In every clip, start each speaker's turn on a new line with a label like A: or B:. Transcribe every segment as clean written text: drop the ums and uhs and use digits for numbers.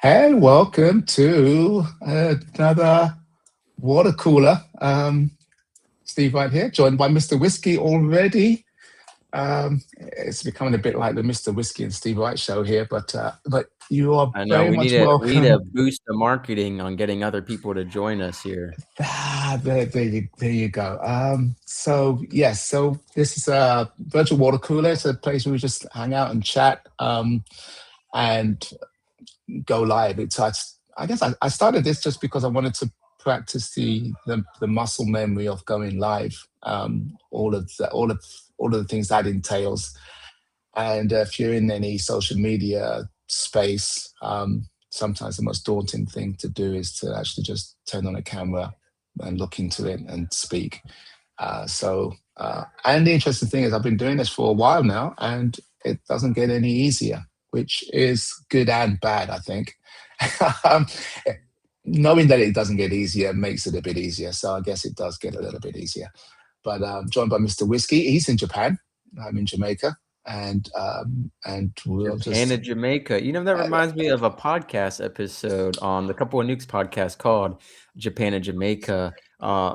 A: Hey, welcome to another water cooler. Steve right here, joined by Mr. Whiskey already. It's becoming a bit like the Mr. Whiskey and Steve Wright show here, but you are
B: I know
A: very
B: we need
A: much
B: to we need to
A: welcome.
B: boost the marketing on getting other people to join us here.
A: There you go. So yes, so this is a virtual water cooler. It's a place where we just hang out and chat and go live. I guess I started this just because I wanted to practice the muscle memory of going live. All of the things that entails. And if you're in any social media space, sometimes the most daunting thing to do is to actually just turn on a camera and look into it and speak. And the interesting thing is, I've been doing this for a while now, and it doesn't get any easier, which is good and bad, I think. um, Knowing that it doesn't get easier makes it a bit easier. So I guess it does get a little bit easier. But joined by Mr. Whiskey. He's in Japan. I'm in Jamaica, and we'll
B: Japan
A: just
B: to Jamaica. That
A: uh,
B: reminds me of a podcast episode on the Couple of Nukes podcast called Japan to Jamaica,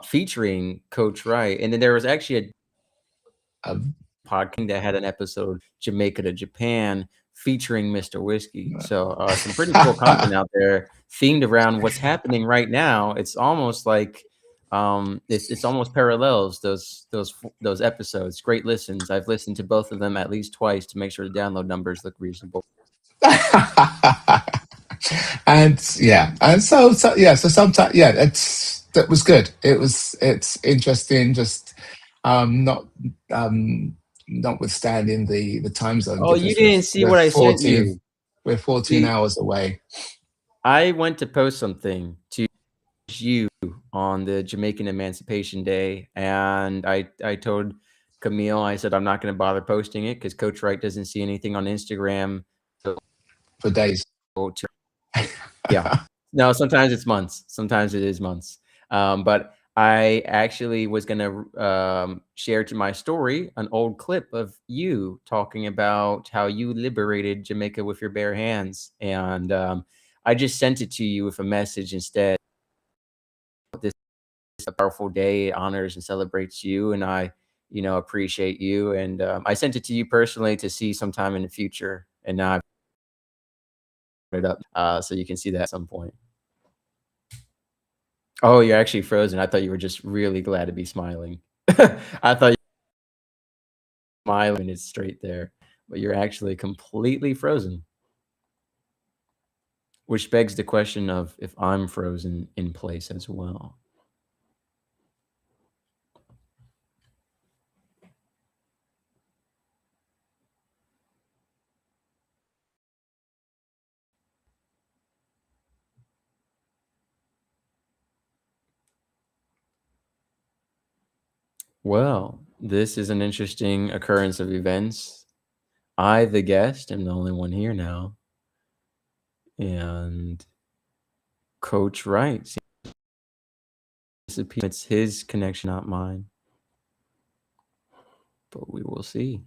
B: featuring Coach Wright. And then there was actually a
A: uh,
B: podcast that had an episode Jamaica to Japan featuring Mr. Whiskey. So some pretty cool content out there themed around what's happening right now. It's almost like it's almost parallels those episodes. Great listens. I've listened to both of them at least twice to make sure the download numbers look reasonable.
A: so sometimes that was good. It's interesting, just not notwithstanding the time zone
B: Oh, you
A: difference.
B: didn't see what I sent you.
A: We're 14
B: See,
A: hours away.
B: I went to post something to you on the Jamaican Emancipation Day, and I told Camille, I said I'm not going to bother posting it because Coach Wright doesn't see anything on Instagram. So
A: For days.
B: yeah, no, sometimes it's months, sometimes it is months. But I actually was going to share to my story an old clip of you talking about how you liberated Jamaica with your bare hands, and I just sent it to you with a message instead. This a powerful day. It honors and celebrates you, and I, appreciate you. And I sent it to you personally to see sometime in the future, and now I put it up so you can see that at some point. Oh, you're actually frozen. I thought you were just really glad to be smiling. I thought you were smiling. It's straight there, but you're actually completely frozen, which begs the question of if I'm frozen in place as well. Well, this is an interesting occurrence of events. I, the guest, am the only one here now. And Coach Wright, it's his connection, not mine. But we will see.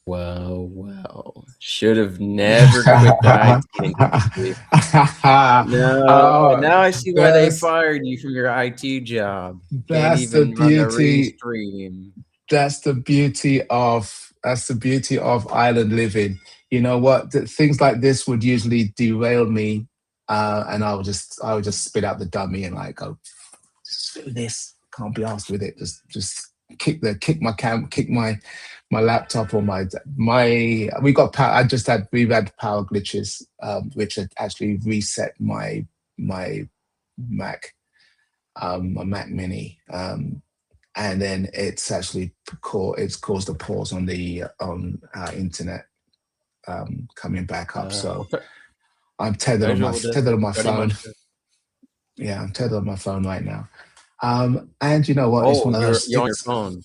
B: Well, should have never quit the IT industry. No,
A: Oh,
B: now I see why they
A: that's
B: fired you from your IT job. Can't
A: that's the
B: even run a
A: beauty.
B: restream.
A: That's the beauty of island living. You know what? Things like this would usually derail me, and I would just spit out the dummy and like go, just do this. Can't be asked with it. Just kick my laptop or my. We got power. We've had power glitches, which had actually reset my Mac, my Mac Mini. And then it's caused a pause on the on internet coming back up.
B: Well,
A: So I'm tethered on
B: casual does
A: tethered on my
B: pretty much.
A: phone. Yeah, I'm tethered on my phone right now. And you know what? It's
B: Oh,
A: one of those.
B: you're on your phone.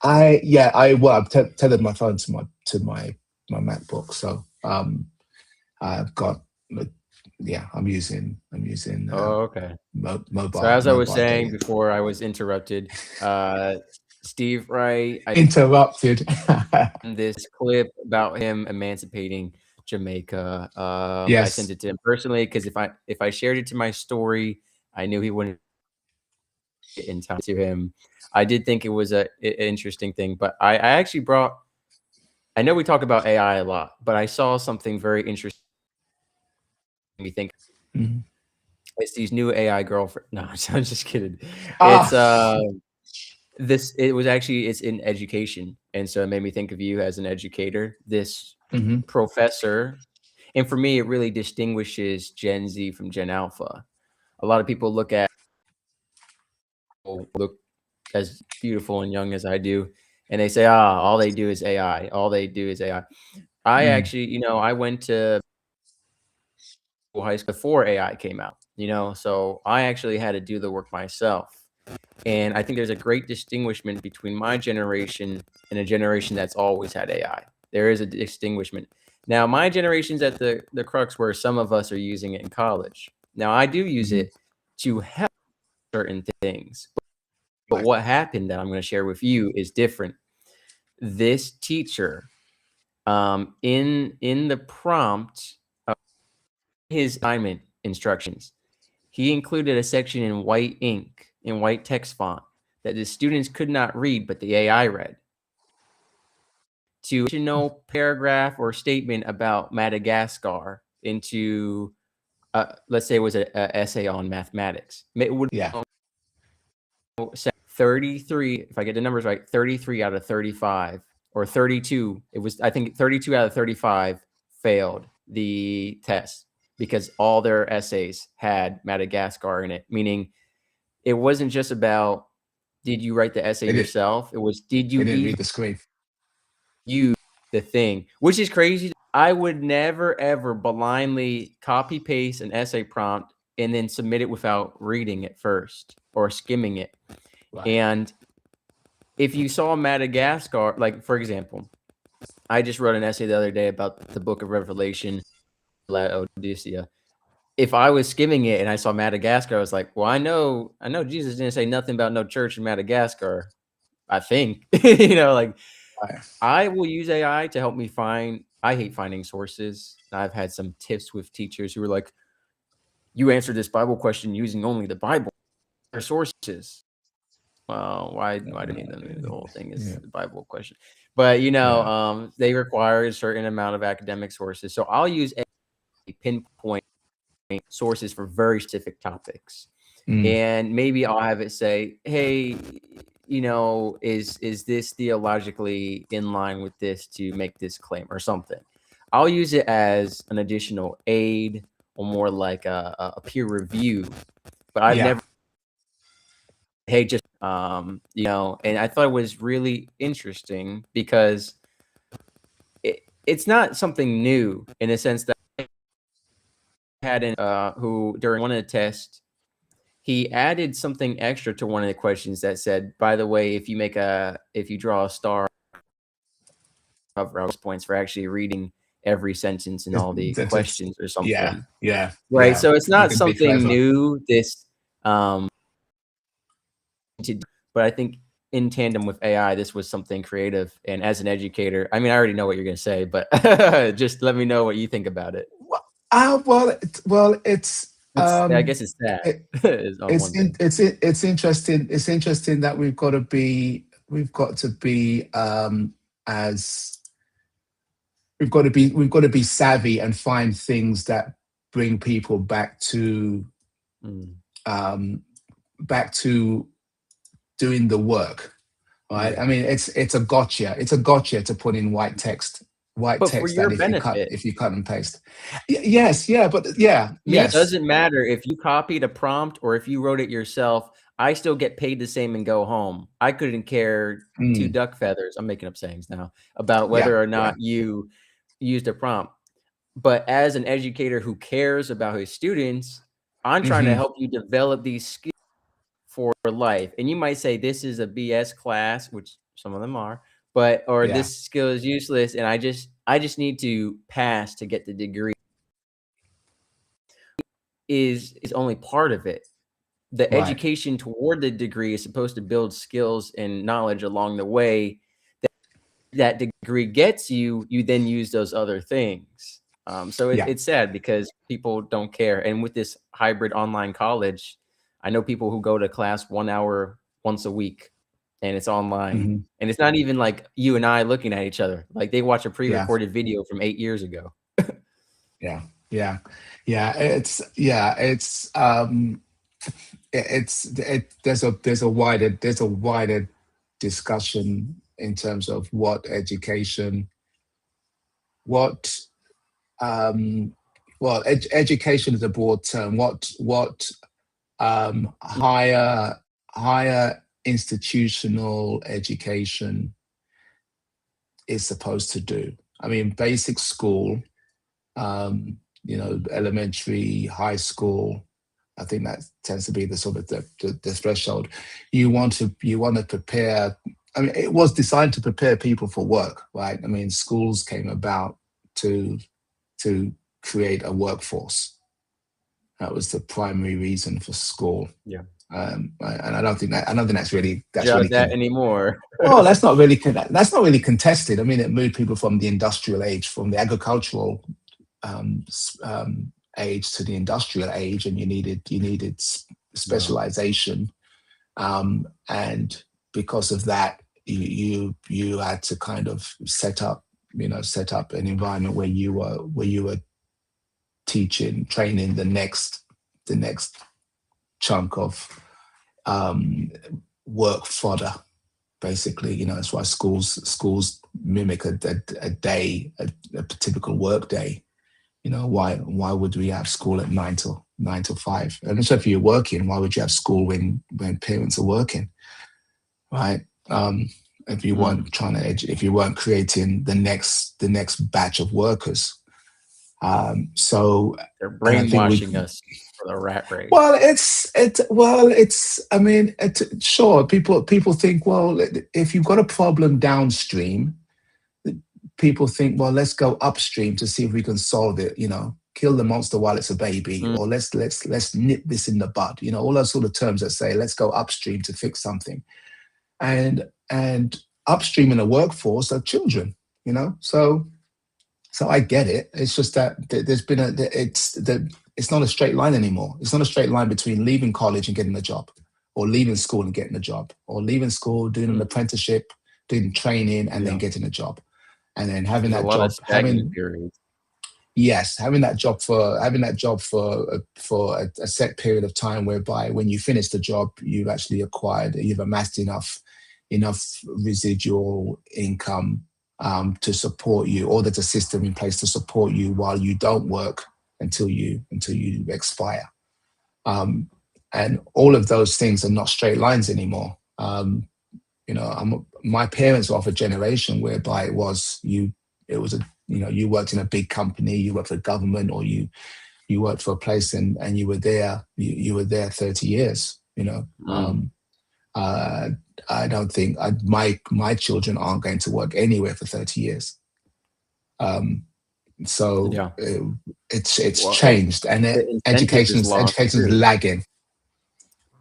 A: Well, I've tethered my phone to my MacBook. So I've got yeah, I'm using
B: Oh, okay. So
A: mobile
B: as I was
A: mobile
B: saying
A: data.
B: before I was interrupted, Steve Wright, I
A: Interrupted.
B: found this clip about him emancipating Jamaica. I sent
A: Yes.
B: it to him personally because if I shared it to my story, I knew he wouldn't get in time to him. I did think it was an interesting thing, but I actually brought. I know we talk about AI a lot, but I saw something very interesting. Me think
A: Mhm.
B: it's these new AI girlfriend. No, I'm just kidding. It's
A: Ah.
B: it's in education, and so it made me think of you as an educator. This
A: Mhm.
B: professor, and for me, it really distinguishes Gen Z from Gen Alpha. A lot of people look as beautiful and young as I do, and they say, "Ah, all they do is AI. All they do is AI." I
A: Mm.
B: actually, I went to high school before AI came out, so I actually had to do the work myself. And I think there's a great distinguishment between my generation and a generation that's always had AI. There is a distinguishment. Now, my generation's at the crux where some of us are using it in college. Now, I do use
A: Mhm.
B: it to help certain things. But
A: Right.
B: what happened that I'm going to share with you is different. This teacher, in the prompt, his assignment instructions, he included a section in white ink, in white text font, that the students could not read, but the AI read. To no paragraph or statement about Madagascar into, let's say it was a essay on mathematics. It would
A: Yeah.
B: say 33, if I get the numbers right, 33 out of 35 or 32. It was, I think 32 out of 35 failed the test because all their essays had Madagascar in it, meaning it wasn't just about did you write the essay
A: They did.
B: yourself? It was did
A: They
B: you
A: didn't
B: even
A: read the screen.
B: use the thing, which is crazy. I would never ever blindly copy paste an essay prompt and then submit it without reading it first or skimming it.
A: Right.
B: And if you saw Madagascar, like for example, I just wrote an essay the other day about the book of Revelation, Laodicea. If I was skimming it and I saw Madagascar, I was like, well, I know Jesus didn't say nothing about no church in Madagascar. I think, like
A: Right.
B: I will use AI to help me find. I hate finding sources. I've had some tips with teachers who are like, "You answered this Bible question using only the Bible or sources." Well, why do you need them? The whole thing is
A: Yeah.
B: the Bible question. But
A: Yeah.
B: they require a certain amount of academic sources. So I'll use a pinpoint sources for very specific topics.
A: Mm.
B: And maybe I'll have it say, "Hey, is this theologically in line with this to make this claim or something?" I'll use it as an additional aid or more like a peer review. But I've
A: Yeah.
B: never, hey, just and I thought it was really interesting because it's not something new in a sense that I had who during one of the tests he added something extra to one of the questions that said, by the way, if you draw a star, cover points for actually reading every sentence in all the
A: That's
B: questions or
A: yeah.
B: something.
A: Yeah.
B: Right.
A: Yeah.
B: So it's
A: You
B: not
A: can be
B: something
A: clever.
B: new, this, but I think in tandem with AI, this was something creative. And as an educator, I mean, I already know what you're going to say, but just let me know what you think about it.
A: It's
B: I guess it's sad
A: it,
B: is on one thing.
A: it's interesting. It's interesting that as we've got to be savvy and find things that bring people
B: Mm,
A: um, back to doing the work, right?
B: yeah.
A: I mean, it's a gotcha. It's a gotcha to put in white
B: But for
A: text
B: your
A: that
B: benefit,
A: if you cut and paste. Yes, yeah, but yeah,
B: me, it
A: yes.
B: doesn't matter if you copied a prompt or if you wrote it yourself. I still get paid the same and go home. I couldn't care two
A: Mm,
B: duck feathers. I'm making up sayings now about
A: yeah,
B: whether or
A: yeah.
B: not you used a prompt. But as an educator who cares about his students, I'm trying to
A: Hmm.
B: help you develop these skills for life. And you might say this is a BS class, which some of them are, or
A: Yeah,
B: this skill is useless and I just need to pass to get the degree is only part of it. The
A: right.
B: education toward the degree is supposed to build skills and knowledge along the way. That degree gets you, you then use those other things. So
A: Yeah.
B: it's sad because people don't care. And with this hybrid online college, I know people who go to class 1 hour once a week and it's online.
A: Hmm.
B: And it's not even like you and I looking at each other. Like they watch a
A: Yeah,
B: pre-recorded video from 8 years ago.
A: yeah, yeah, there's a wider discussion in terms of what education, what education is a broad term. What higher institutional education is supposed to do. I mean, basic school, elementary, high school. I think that tends to be the sort of the threshold. You want to prepare. I mean, it was designed to prepare people for work, right? I mean, schools came about to to create a workforce. That was the primary reason for school.
B: Yeah.
A: And I don't think that's
B: Judge
A: really
B: that anymore.
A: well, that's not really contested. I mean, it moved people from the industrial age, from the agricultural um, age to the industrial age, and you needed
B: Yeah.
A: specialization, and because of that, you had to kind of set up an environment where you were teaching, training the next chunk of work fodder. Basically, that's why schools mimic a day, a typical work day. Why would we have school at 9 till 5? And so if you're working, why would you have school when parents are working, right? If you
B: Mm.
A: weren't if you weren't creating the next batch of workers. So,
B: They're
A: and I think
B: brainwashing us for the rat race.
A: well, I mean, sure, people think, well, if you've got a problem downstream, people think, well, let's go upstream to see if we can solve it. Kill the monster while it's a baby,
B: Mm.
A: or let's nip this in the bud. All those sort of terms that say let's go upstream to fix something, and upstream in the workforce are children. So I get it. It's just that there's been it's not a straight line anymore. It's not a straight line between leaving college and getting a job, or leaving school and getting a job, or leaving school, doing an
B: Mm.
A: apprenticeship, doing training, and then
B: Yeah.
A: getting a job, and then having
B: There's a
A: that
B: lot of
A: job,
B: stagnant periods.
A: having that job for a set period of time, whereby when you finish the job, you've amassed enough residual income to support you, or there's a system in place to support you while you don't work until you expire. And all of those things are not straight lines anymore. My parents were of a generation whereby it was you worked in a big company, you worked for government, or you worked for a place, and you were there 30 years.
B: Mm.
A: Uh, I don't think my children aren't going to work anywhere for 30 years. Um, so
B: Yeah.
A: it's
B: Well,
A: changed, and
B: the incentive is
A: education's
B: lost
A: education's
B: too.
A: lagging.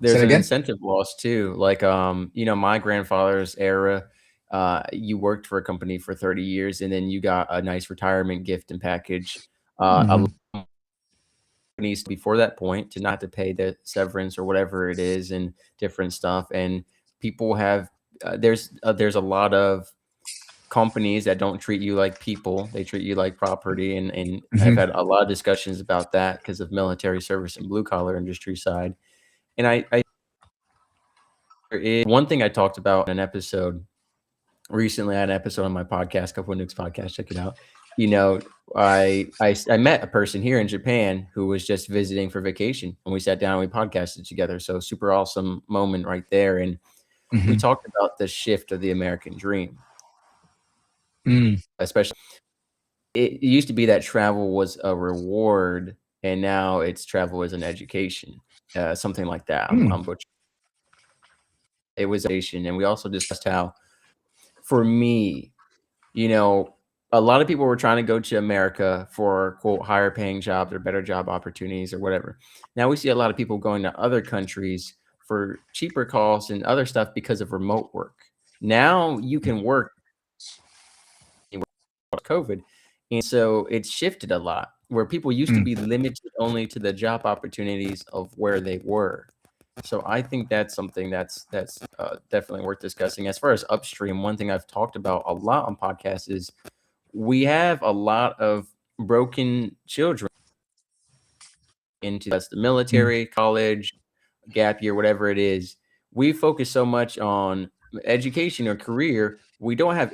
A: Say
B: there's
A: it
B: an
A: again.
B: incentive loss too. Like, my grandfather's era, you worked for a company for 30 years and then you got a nice retirement gift and package. A lot
A: Hmm.
B: of companies before that point to not to pay the severance or whatever it is and different stuff. And people have, there's a lot of companies that don't treat you like people. They treat you like property. And I've
A: Hmm.
B: had a lot of discussions about that because of military service and blue collar industry side. And I there is one thing I talked about in an episode recently. I had an episode on my podcast, Couple of Nukes podcast. Check it out. You know, I met a person here in Japan who was just visiting for vacation, and we sat down and we podcasted together. So super awesome moment right there. And we
A: Hmm.
B: talked about the shift of the American dream,
A: Mm.
B: especially it used to be that travel was a reward, and now it's travel as an education, something like that.
A: Mm.
B: I'm butchering. It was education, and we also discussed how, for me, you know, a lot of people were trying to go to America for quote higher paying jobs or better job opportunities or whatever. Now we see a lot of people going to other countries for cheaper costs and other stuff because of remote work. Now you can work COVID. And so it's shifted a lot where people used to
A: Mm.
B: be limited only to the job opportunities of where they were. So I think that's something that's definitely worth discussing. As far as upstream, one thing I've talked about a lot on podcasts is we have a lot of broken children into that's the
A: Mm.
B: military, college, gap year, whatever it is. We focus so much on education or career. We don't have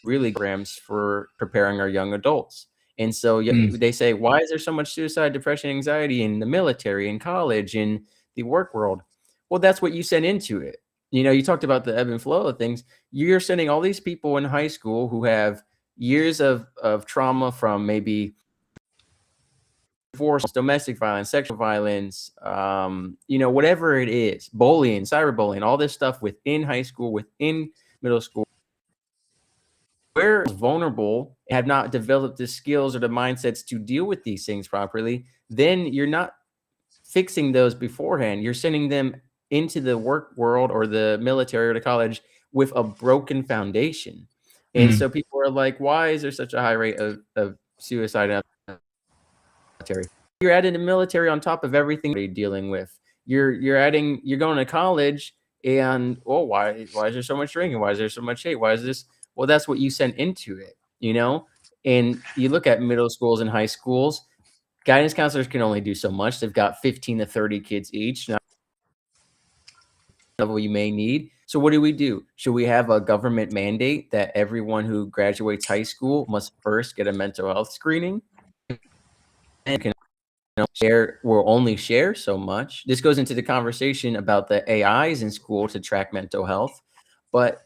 B: really programs for preparing our young adults. And so
A: Mm.
B: they say, why is there so much suicide, depression, anxiety in the military, in college, in the work world? Well, that's what you send into it. You know, you talked about the ebb and flow of things. You're sending all these people in high school who have years of trauma from maybe divorce, domestic violence, sexual violence, whatever it is, bullying, cyberbullying, all this stuff within high school, within middle school we're vulnerable, have not developed the skills or the mindsets to deal with these things properly, then you're not fixing those beforehand. You're sending them into the work world or the military or the college with a broken foundation. And
A: Mm.
B: so people are like, why is there such a high rate of suicide in the military? You're adding the military on top of everything you're dealing with. You're going to college and why is there so much drinking? Why is there so much hate? Why is this? Well, that's what you sent into it, you know? And you look at middle schools and high schools, guidance counselors can only do so much. They've got 15 to 30 kids each. Now, level you may need. So what do we do? Should we have a government mandate that everyone who graduates high school must first get a mental health screening? And can share will only share so much. This goes into the conversation about the AIs in school to track mental health, but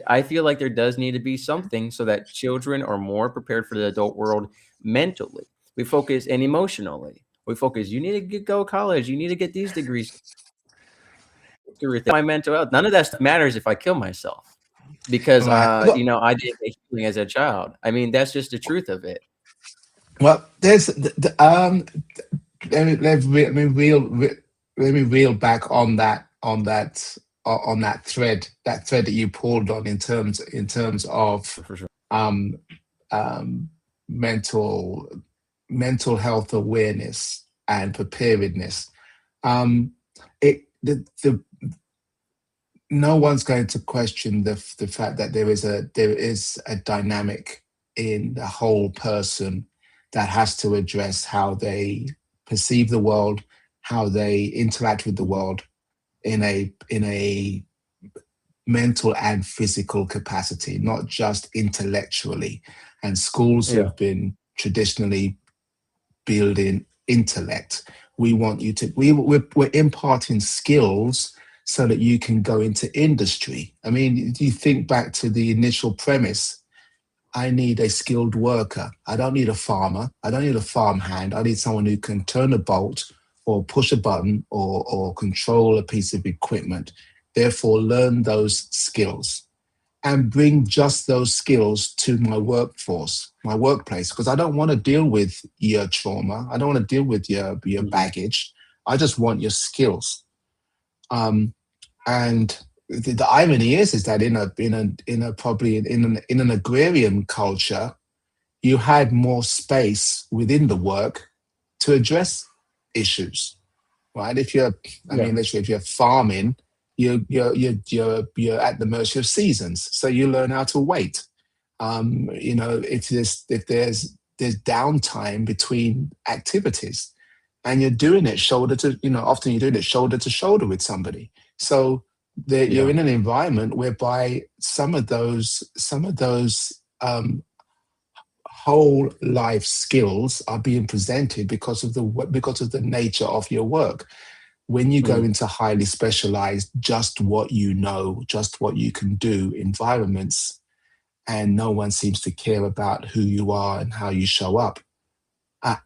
B: I feel like there does need to be something so that children are more prepared for the adult world mentally. We focus and emotionally. We focus. You need to go to college. You need to get these degrees. My mental health. None of that stuff matters if I kill myself because
A: Right. Well,
B: I did get healing as a child. I mean, that's just the truth of it.
A: well, there's let me reel back on that thread that you pulled on in terms of
B: For sure.
A: um, um, mental health awareness and preparedness. Um, it the no one's going to question the fact that there is a dynamic in the whole person that has to address how they perceive the world, how they interact with the world in a mental and physical capacity, not just intellectually. And schools
B: Yeah.
A: have been traditionally building intellect. We want you to, we're imparting skills so that you can go into industry. I mean, you think back to the initial premise. I need a skilled worker. I don't need a farmer. I don't need a farmhand. I need someone who can turn a bolt or push a button or control a piece of equipment. Therefore, learn those skills and bring just those skills to my workforce, my workplace, because I don't want to deal with your trauma. I don't want to deal with your
B: Mhm.
A: baggage. I just want your skills. Um, and the irony is that in a probably in an agrarian culture, you had more space within the work to address issues, right? If you're, I
B: Yeah.
A: mean, literally, if you're farming, you're at the mercy of seasons. So you learn how to wait. If there's downtime between activities, and you're doing it shoulder to, often you're doing it shoulder to shoulder with somebody. So that you're
B: Yeah.
A: in an environment whereby some of those whole life skills are being presented because of the nature of your work. When you go
B: Mm.
A: into highly specialized, just what you know, just what you can do environments, and no one seems to care about who you are and how you show up,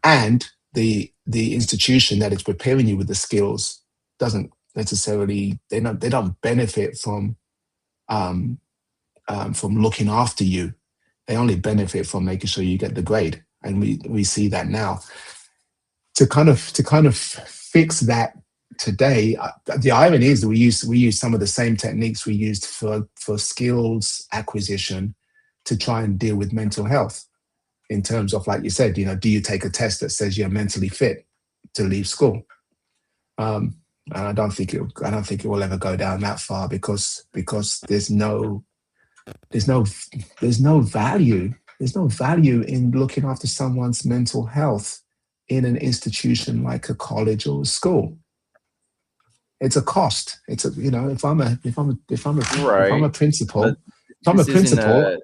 A: and the institution that is preparing you with the skills doesn't necessarily, they don't benefit um, from looking after you. They only benefit from making sure you get the grade, and we see that now. To kind of fix that today, the irony is that we use some of the same techniques we used for skills acquisition to try and deal with mental health, in terms of, like you said, do you take a test that says you're mentally fit to leave school? Um, and I don't think it will ever go down that far, because there's no there's no value there's no value in looking after someone's mental health in an institution like a college or a school. It's a cost. It's a if I'm a
B: Right. But
A: principal, if I'm a
B: this isn't
A: principal,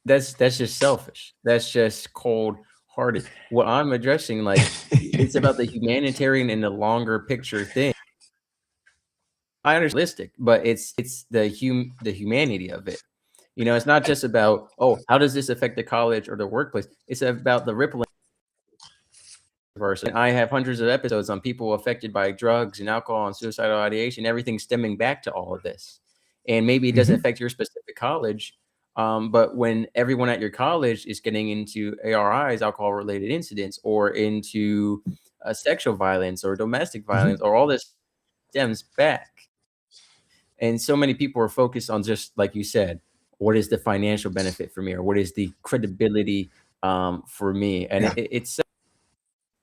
B: that's just selfish. That's just cold hearted. What I'm addressing, like, it's about the humanitarian and the longer picture thing. I understand realistic, but it's the humanity of it. It's not just about, oh, how does this affect the college or the workplace? It's about the ripple person. I have hundreds of episodes on people affected by drugs and alcohol and suicidal ideation, everything stemming back to all of this. And maybe it doesn't
A: mhm,
B: affect your specific college, but when everyone at your college is getting into ARIs, alcohol related incidents, or into sexual violence or domestic
A: mhm.
B: violence, or all this stems back. And so many people are focused on, just like you said, what is the financial benefit for me, or what is the credibility for me? And
A: Yeah,
B: it's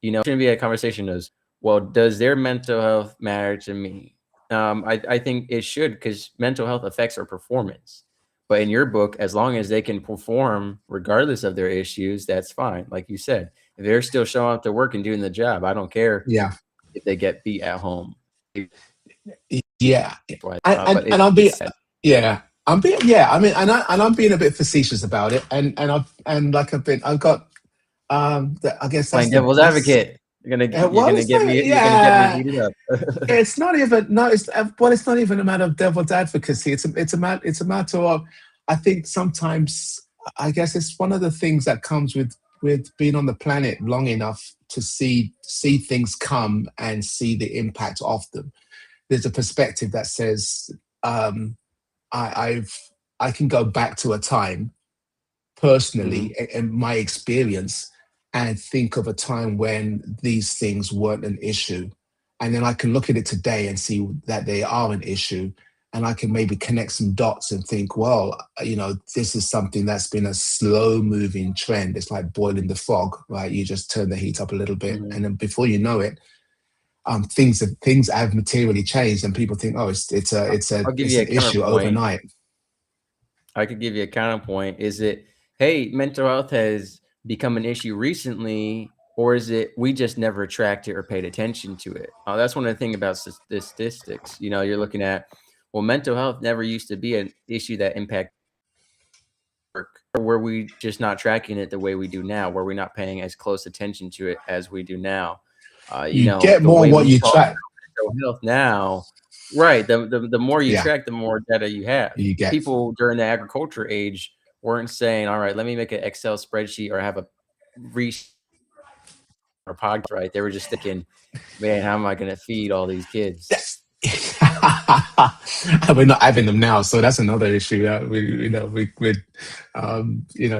B: it shouldn't be a conversation as, well, does their mental health matter to me? I think it should, because mental health affects our performance. But in your book, as long as they can perform regardless of their issues, that's fine. Like you said, if they're still showing up to work and doing the job, I don't care
A: yeah,
B: if they get beat at home.
A: yeah. And and,
B: But
A: and I'll be
B: it's sad.
A: yeah. I'm being yeah. I mean, I'm being a bit facetious about it, and like I've got I guess
B: Playing
A: that's
B: devil's
A: that's
B: advocate. You're
A: well,
B: gonna
A: it's
B: get
A: not,
B: me. You're gonna get me
A: yeah.
B: heated up.
A: It's not even no. It's not even a matter of devil's advocacy. It's a matter of, I think sometimes, I guess it's one of the things that comes with being on the planet long enough to see things come and see the impact of them. There's a perspective that says, um, I've I can go back to a time
B: Mhm.
A: personally in my experience, and think of a time when these things weren't an issue, and then I can look at it today and see that they are an issue, and I can maybe connect some dots and think, well, this is something that's been a slow moving trend. It's like boiling the frog, right? You just turn the heat up a little bit,
B: Mhm.
A: and then before you know it, things have materially changed, and people think, oh,
B: I'll give
A: it's
B: you
A: an
B: a
A: issue
B: counterpoint.
A: overnight.
B: I could give you a counterpoint. Is it, hey, mental health has become an issue recently, or is it we just never tracked it or paid attention to it? That's one of the things about statistics. You're looking at, well, mental health never used to be an issue that impacted work, or were we just not tracking it the way we do now? Were we not paying as close attention to it as we do now?
A: You get
B: The
A: more
B: way
A: what
B: we
A: you
B: talk
A: track.
B: about mental health now, right? The more you
A: Yeah,
B: track, the more data you have.
A: you get.
B: People during the agriculture age weren't saying, all right, let me make an Excel spreadsheet or have a research or podcast, right? They were just thinking, man, how am I going to feed all these kids?
A: Yes. We're not having them now, so that's another issue.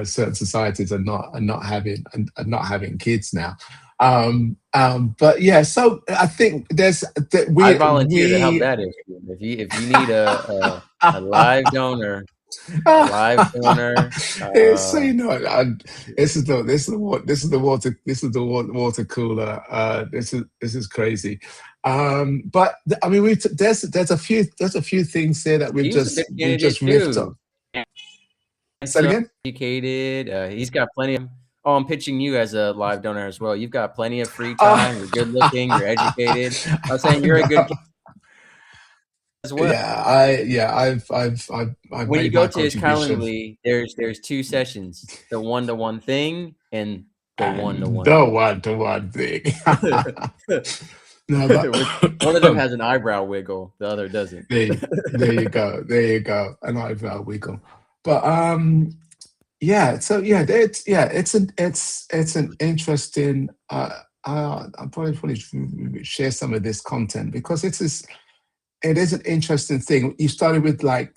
A: Certain societies are not having kids now. But yeah, so I think there's that
B: I volunteer to help
A: we
B: that issue. If you need a live donor, a live donor,
A: so
B: uh,
A: you know, this is the water cooler. This is crazy. But I mean, there's a few things there that
B: he's a good
A: we've
B: candidate
A: just riffed
B: too.
A: on. Say it
B: Handsome,
A: again.
B: educated. He's got plenty of. Oh, I'm pitching you as a live donor as well. You've got plenty of free
A: Uh,
B: time. You're good looking. You're educated. I'm saying you're a good
A: no.
B: candidate as well.
A: I've
B: When you
A: made
B: go
A: my
B: to his
A: contribution.
B: Calendly, there's two sessions: the one-to-one thing and the one-to-one
A: The
B: thing.
A: one to one thing. No, but
B: Which one of them has an eyebrow wiggle, the other doesn't.
A: there you go. There you go. An eyebrow wiggle. But yeah, so yeah, it's an interesting I'll probably share some of this content because it is an interesting thing. You started with like,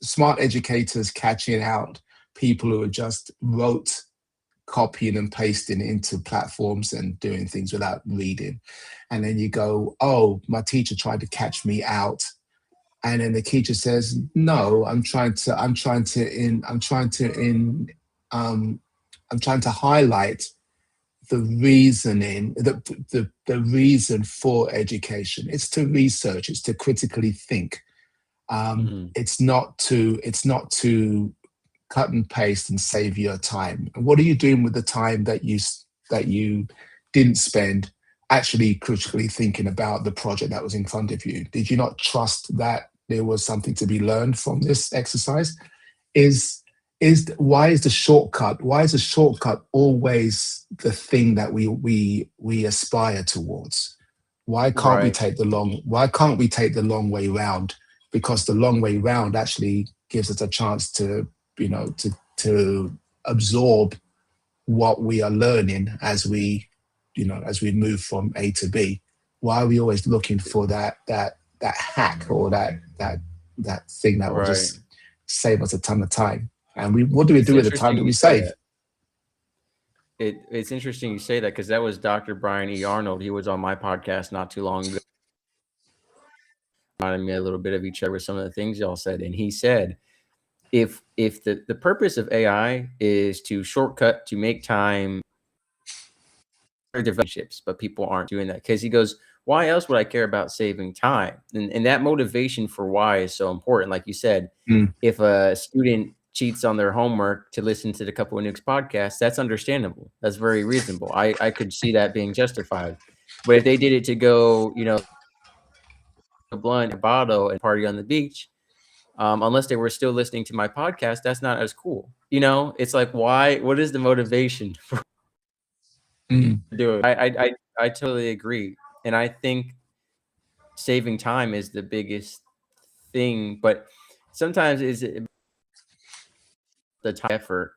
A: smart educators catching out people who are just wrote copying and pasting into platforms and doing things without reading. And then you go, oh, my teacher tried to catch me out. And then the teacher says, no, um, I'm trying to highlight the reasoning, the reason for education. It's to research, it's to critically think.
B: Mhm.
A: It's not to cut and paste and save your time. And what are you doing with the time that you didn't spend actually critically thinking about the project that was in front of you? Did you not trust that there was something to be learned from this exercise? Is why is the shortcut always the thing that we aspire towards?
B: Right.
A: Why can't we take the long way round? Because the long way round actually gives us a chance to, to absorb what we are learning as we move from A to B. Why are we always looking for that hack or that thing that will
B: Right.
A: just save us a ton of time? And what do we
B: It's
A: do with the time
B: interesting
A: that
B: you
A: we
B: say
A: save?
B: that. It's interesting you say that because that was Dr. Brian E. Arnold. He was on my podcast not too long ago. Reminded me a little bit of each other with some of the things y'all said. And he said, if the purpose of AI is to shortcut, to make time relationships, but people aren't doing that because he goes, why else would I care about saving time? And that motivation for why is so important. Like you said,
A: Mm,
B: if a student cheats on their homework to listen to the Couple of Nukes podcast, that's understandable. That's very reasonable. I could see that being justified. But if they did it to go, a blunt, a bottle, and party on the beach, unless they were still listening to my podcast, that's not as cool. It's like, why? What is the motivation for
A: mm,
B: doing? I totally agree, and I think saving time is the biggest thing. But sometimes is it the time effort.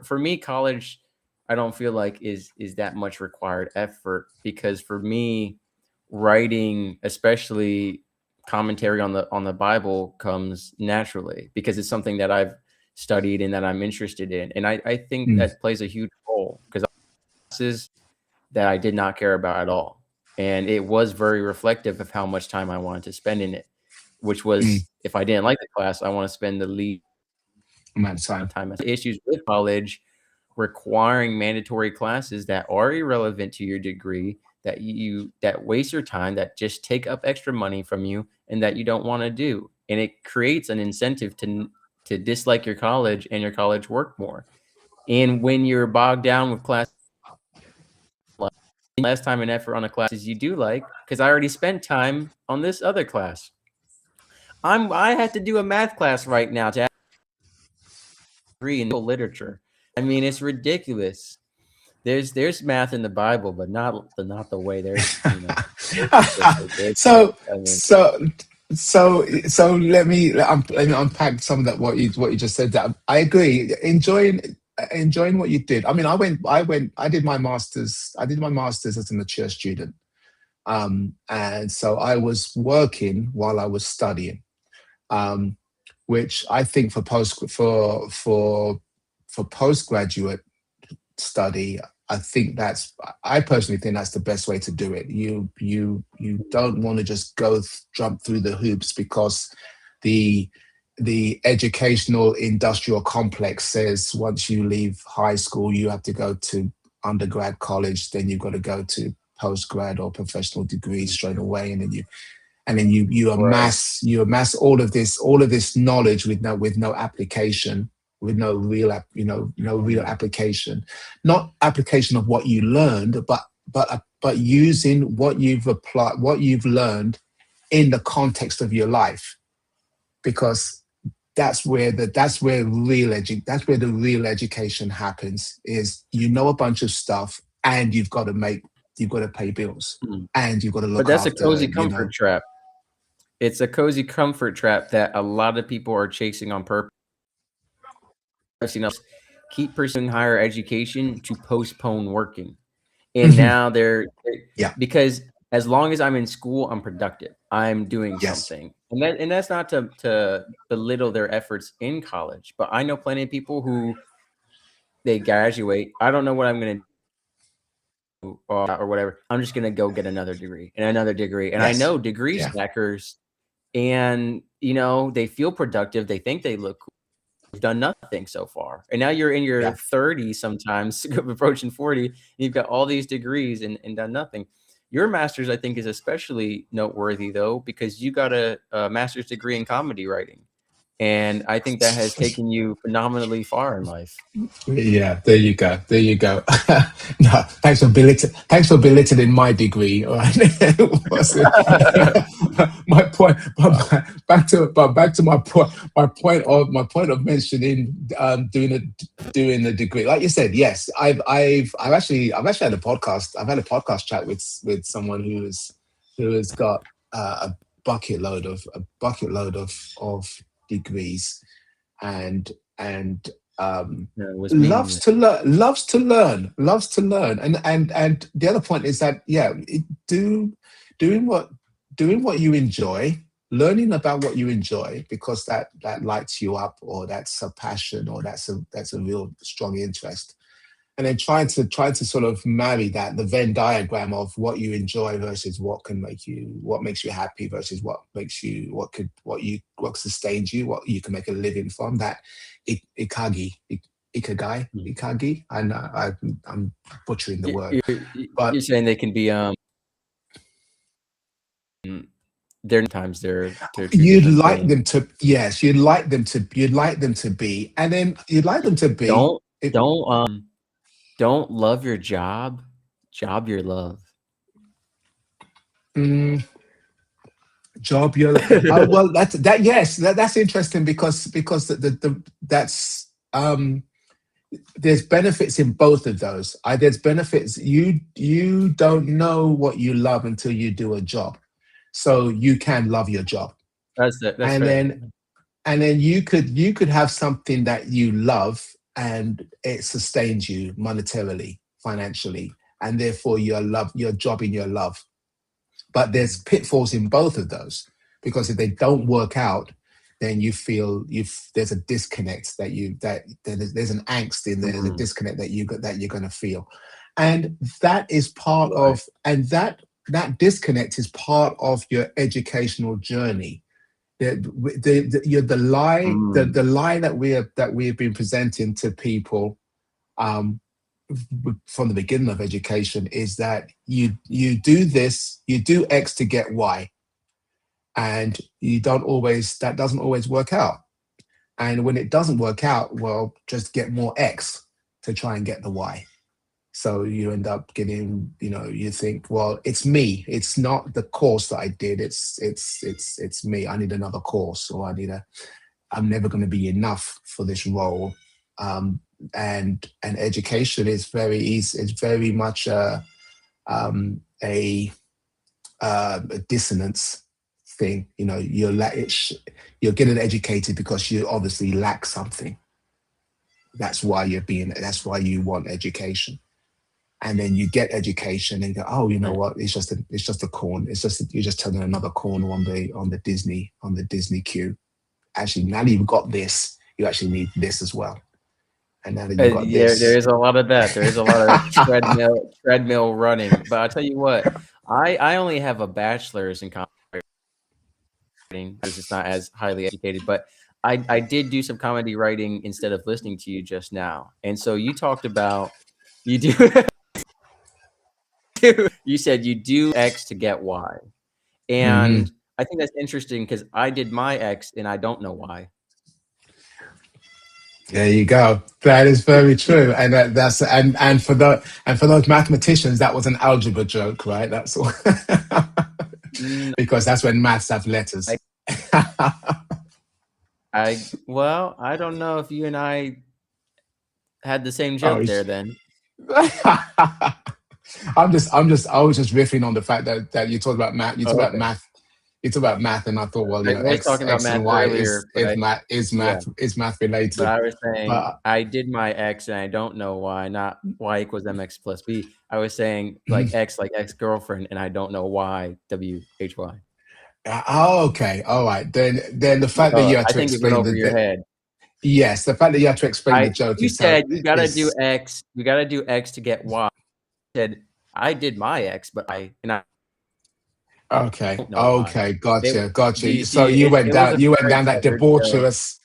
B: For me, college, I don't feel like is that much required effort because for me, writing, especially commentary on the Bible, comes naturally because it's something that I've studied and that I'm interested in, and I think
A: mm,
B: that plays a huge role because classes that I did not care about at all, and it was very reflective of how much time I wanted to spend in it, which
A: mm.
B: was if I didn't like the class, I want to spend the least
A: Amount of time.
B: time. Issues with college requiring mandatory classes that are irrelevant to your degree, that waste your time, that just take up extra money from you, and that you don't want to do. And it creates an incentive to dislike your college and your college work more. And when you're bogged down with class, less time and effort on the classes you do like, because I already spent time on this other class. I have to do a math class right now to degree in literature. I mean, it's ridiculous. There's math in the Bible, but not the way it's just ridiculous.
A: so
B: I mean,
A: so so let me unpack some of that what you just said. That I agree. Enjoying what you did. I mean, I did my masters. I did my masters as a mature student, and so I was working while I was studying, um, which I think for postgraduate study, I think I personally think that's the best way to do it. You don't want to just jump through the hoops because the educational industrial complex says once you leave high school you have to go to undergrad college, then you've got to go to postgrad or professional degrees straight away, and then you
B: Right.
A: amass all of this knowledge with no application, with no real no real
B: Mm.
A: application, not application of what you learned, but using what you've learned in the context of your life, because that's where the real education happens. Is a bunch of stuff, and you've got to pay bills,
B: Mm.
A: and you've got to
B: But
A: look
B: that's a
A: after
B: cozy comfort trap. It's a cozy comfort trap that a lot of people are chasing on purpose. I've seen us keep pursuing higher education to postpone working. And
A: Mhm.
B: now
A: Yeah.
B: because as long as I'm in school, I'm productive. I'm doing
A: Yes.
B: something. And that's not to belittle their efforts in college, but I know plenty of people who they graduate. I don't know what I'm gonna do or whatever. I'm just gonna go get another degree and another degree. And I
A: Yes.
B: know degree
A: Yeah.
B: stackers and they feel productive. They think they look cool. You've done nothing so far. And now you're in your
A: Yeah.
B: 30s sometimes, approaching 40, and you've got all these degrees and done nothing. Your master's, I think, is especially noteworthy, though, because you got a master's degree in comedy writing. And I think that has taken you phenomenally far in life.
A: Yeah, there you go. There you go. No, thanks for belittling my degree. All right. What's it? My point, back to my point of mentioning doing the degree. Like you said, yes, I've actually had a podcast. I've had a podcast chat with someone who has got a bucket load of degrees, and
B: No, it was
A: loves
B: meaningless.
A: to learn. And the other point is that, yeah, do doing what you enjoy, learning about what you enjoy, because that lights you up, or that's a passion, or that's a real strong interest. And then try to sort of marry the Venn diagram of what you enjoy versus what makes you happy versus what sustains you, what you can make a living from. That ikagi,
B: Mm.
A: ikagi. And I'm butchering the word,
B: You're
A: but
B: saying they can be they're times they're two
A: you'd
B: different
A: like
B: things.
A: them to, yes, you'd like them to be, and then you'd like them to be.
B: Don't don't love your job your love.
A: It, job you're well, that's interesting, because that's there's benefits in both of those. There's benefits. You don't know what you love until you do a job, so you can love your job.
B: That's
A: and
B: fair.
A: then and then you could have something that you love, and it sustains you monetarily, financially, and therefore your job in your love. But there's
B: Mm.
A: pitfalls in both of those, because if they don't work out, then you feel there's a disconnect there's an angst in there. There's a
B: Mm.
A: disconnect that you're going to feel, and that is part
B: Right.
A: of and that disconnect is part of your educational journey. The lie that we have been presenting to people, um, from the beginning of education, is that you do this, you do X to get Y, and that doesn't always work out. And when it doesn't work out, well, just get more X to try and get the Y. So you end up getting, you think, well, it's me. It's not the course that I did. It's me. I need another course, or I'm never going to be enough for this role. And education is very easy. It's very much um, a, a dissonance thing. You're getting educated because you obviously lack something. That's why you want education. And then you get education and go, oh, you know
B: Right.
A: what? It's just a corn. You're just turning another corner on the Disney queue. Actually, now that you've got this, you actually need this as well. and now that you got
B: There
A: this.
B: is a lot of that. There is a lot of treadmill running. But I'll tell you what, I only have a bachelor's in comedy writing because it's not as highly educated. But I did do some comedy writing instead of listening to you just now. And so you talked about you do you said you do X to get Y.
A: Hmm.
B: And I think that's interesting because I did my X and I don't know why.
A: There you go. That is very true, and that's and for those mathematicians, that was an algebra joke, right? That's all.
B: Mm,
A: Because that's when maths have letters.
B: I, well, I don't know if you and I had the same
A: Oh,
B: joke there then.
A: I was just riffing on the fact that you talk about math. You talk
B: Oh,
A: about
B: okay.
A: math. You talk about math, and I thought, well,
B: I was talking about
A: X
B: math
A: and Y
B: earlier, but yeah,
A: is math
B: but
A: related.
B: I was saying
A: But
B: I did my X and I don't know why, not Y equals MX plus B. I was saying like ex-girlfriend, and I don't know why WHY.
A: oh, okay, all right. Then the fact that you had
B: I
A: to
B: think it went
A: explain
B: over your
A: the
B: head.
A: yes, the fact that you had to explain the joke
B: You
A: is tell
B: said you gotta do
A: is
B: X, you gotta do X to get Y. I said I did my X, but I
A: okay.
B: don't know why.
A: Okay,
B: It, do
A: gotcha.
B: you
A: So
B: see? It was a
A: you went
B: very
A: down that
B: clever joke.
A: debaucherous.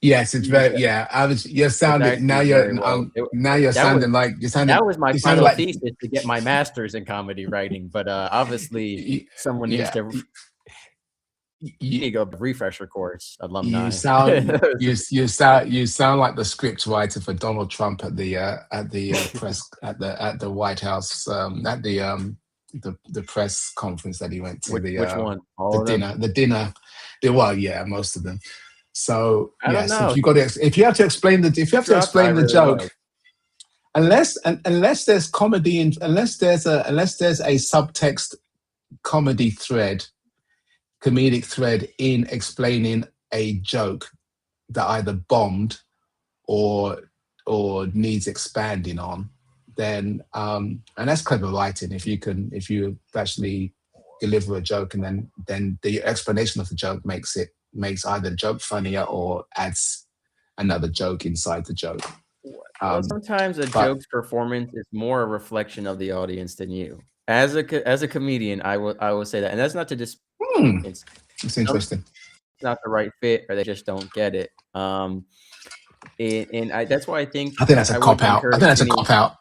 A: Yes, it's very
B: Yeah,
A: yeah. I was you're
B: it's
A: sounding
B: actually
A: now you're
B: very well.
A: now you're
B: That was
A: sounding like
B: that was my
A: you sounded
B: final
A: like
B: thesis to get my master's in comedy writing. But obviously, someone needs
A: yeah.
B: to
A: You,
B: need to go refresher course
A: you
B: alumni.
A: sound you sound like the script writer for Donald Trump at the press at the White House at the press conference that he went to
B: Which one? All of them?
A: the dinner well yeah most of them. So
B: I don't
A: yes, if
B: know.
A: you got to if you have to explain the if you have to
B: Drops I
A: explain the
B: really
A: joke
B: like.
A: unless there's comedy in unless there's a subtext comedy thread comedic thread in explaining a joke that either bombed or needs expanding on, then and that's clever writing. If you actually deliver a joke and then the explanation of the joke makes either the joke funnier or adds another joke inside the joke.
B: Well,
A: Um,
B: sometimes a
A: but
B: joke's performance is more a reflection of the audience than you. As a comedian, I will say that, and that's not to dis.
A: hmm,
B: It's
A: it's
B: some
A: interesting.
B: not the right fit, or they just don't get it. And that's why I think
A: I think that's a
B: I
A: cop
B: wouldn't
A: out. I
B: encourage
A: think that's a
B: any.
A: cop out.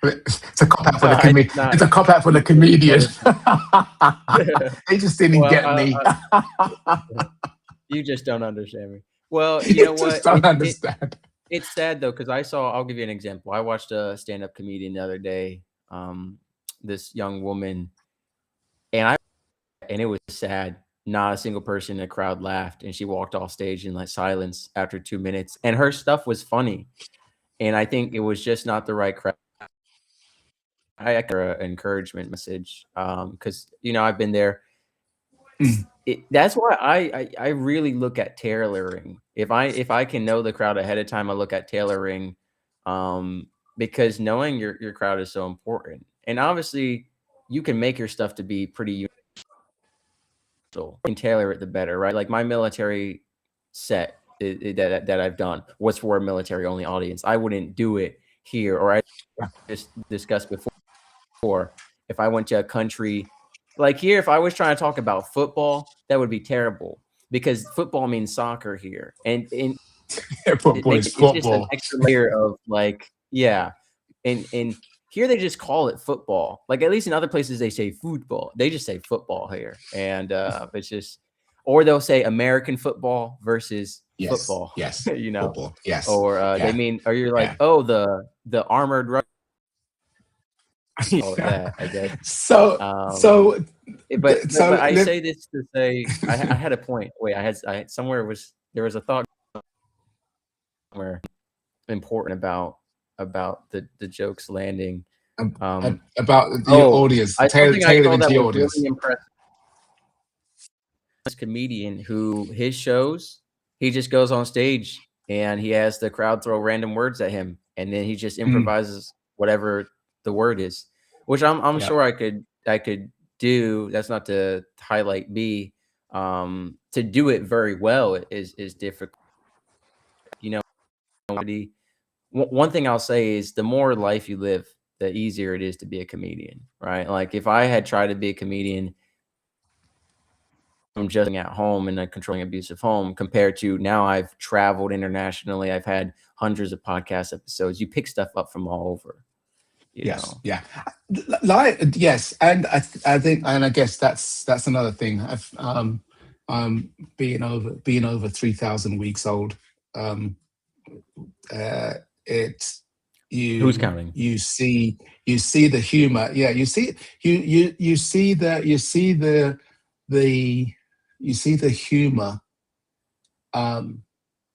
A: It's a cop out for the
B: It's not.
A: It's a cop out for the
B: You just don't
A: comedian.
B: understand.
A: They just didn't
B: Well,
A: get me.
B: you just don't understand me. Well, you know
A: You just
B: what?
A: don't understand.
B: It's sad though because I'll give you an example. I watched a stand-up comedian the other day. Um, this young woman, and it was sad. Not a single person in the crowd laughed, and she walked off stage in like silence after 2 minutes. And her stuff was funny, and I think it was just not the right crowd. I her an encouragement message because I've been there.
A: Mm.
B: That's why I really look at tailoring. If I can know the crowd ahead of time, I look at tailoring, because knowing your crowd is so important. And obviously, you can make your stuff to be pretty universal. You can tailor it the better, right? Like my military set that I've done was for a military only audience. I wouldn't do it here, or I just discussed before. If I went to a country like here, if I was trying to talk about football, that would be terrible because football means soccer here, and it
A: Football
B: make
A: is
B: it, it's just an
A: football.
B: extra layer of like, yeah, and here they just call it football. Like at least in other places they say football, they just say football here, and it's just, or they'll say American football versus
A: Yes,
B: football,
A: yes, football. Yes,
B: or they
A: yeah,
B: mean, or you're like,
A: yeah.
B: oh, the armored all of that, I guess.
A: So,
B: Um,
A: so,
B: but I
A: let,
B: say this to say I had a point. Wait, I had somewhere was there was a thought somewhere important about the jokes landing.
A: about your
B: Oh,
A: audience,
B: something I saw
A: tailoring to
B: that
A: your
B: was really
A: audience.
B: impressive. This comedian who his shows, he just goes on stage and he has the crowd throw random words at him, and then he just
A: Mm,
B: improvises whatever the word is, which I'm
A: yeah.
B: sure I could do. That's not to highlight me. To do it very well is difficult. You know, One thing I'll say is the more life you live, the easier it is to be a comedian, right? Like if I had tried to be a comedian from just at home in a controlling abusive home compared to now I've traveled internationally, I've had hundreds of podcast episodes. You pick stuff up from all over, you
A: Yes,
B: know.
A: yeah, yes, and I think, and I guess that's another thing. I've being over 3,000 weeks old. Um, uh, it
B: Who's counting?
A: you see the humor. Yeah, you see the you see the humor. Um,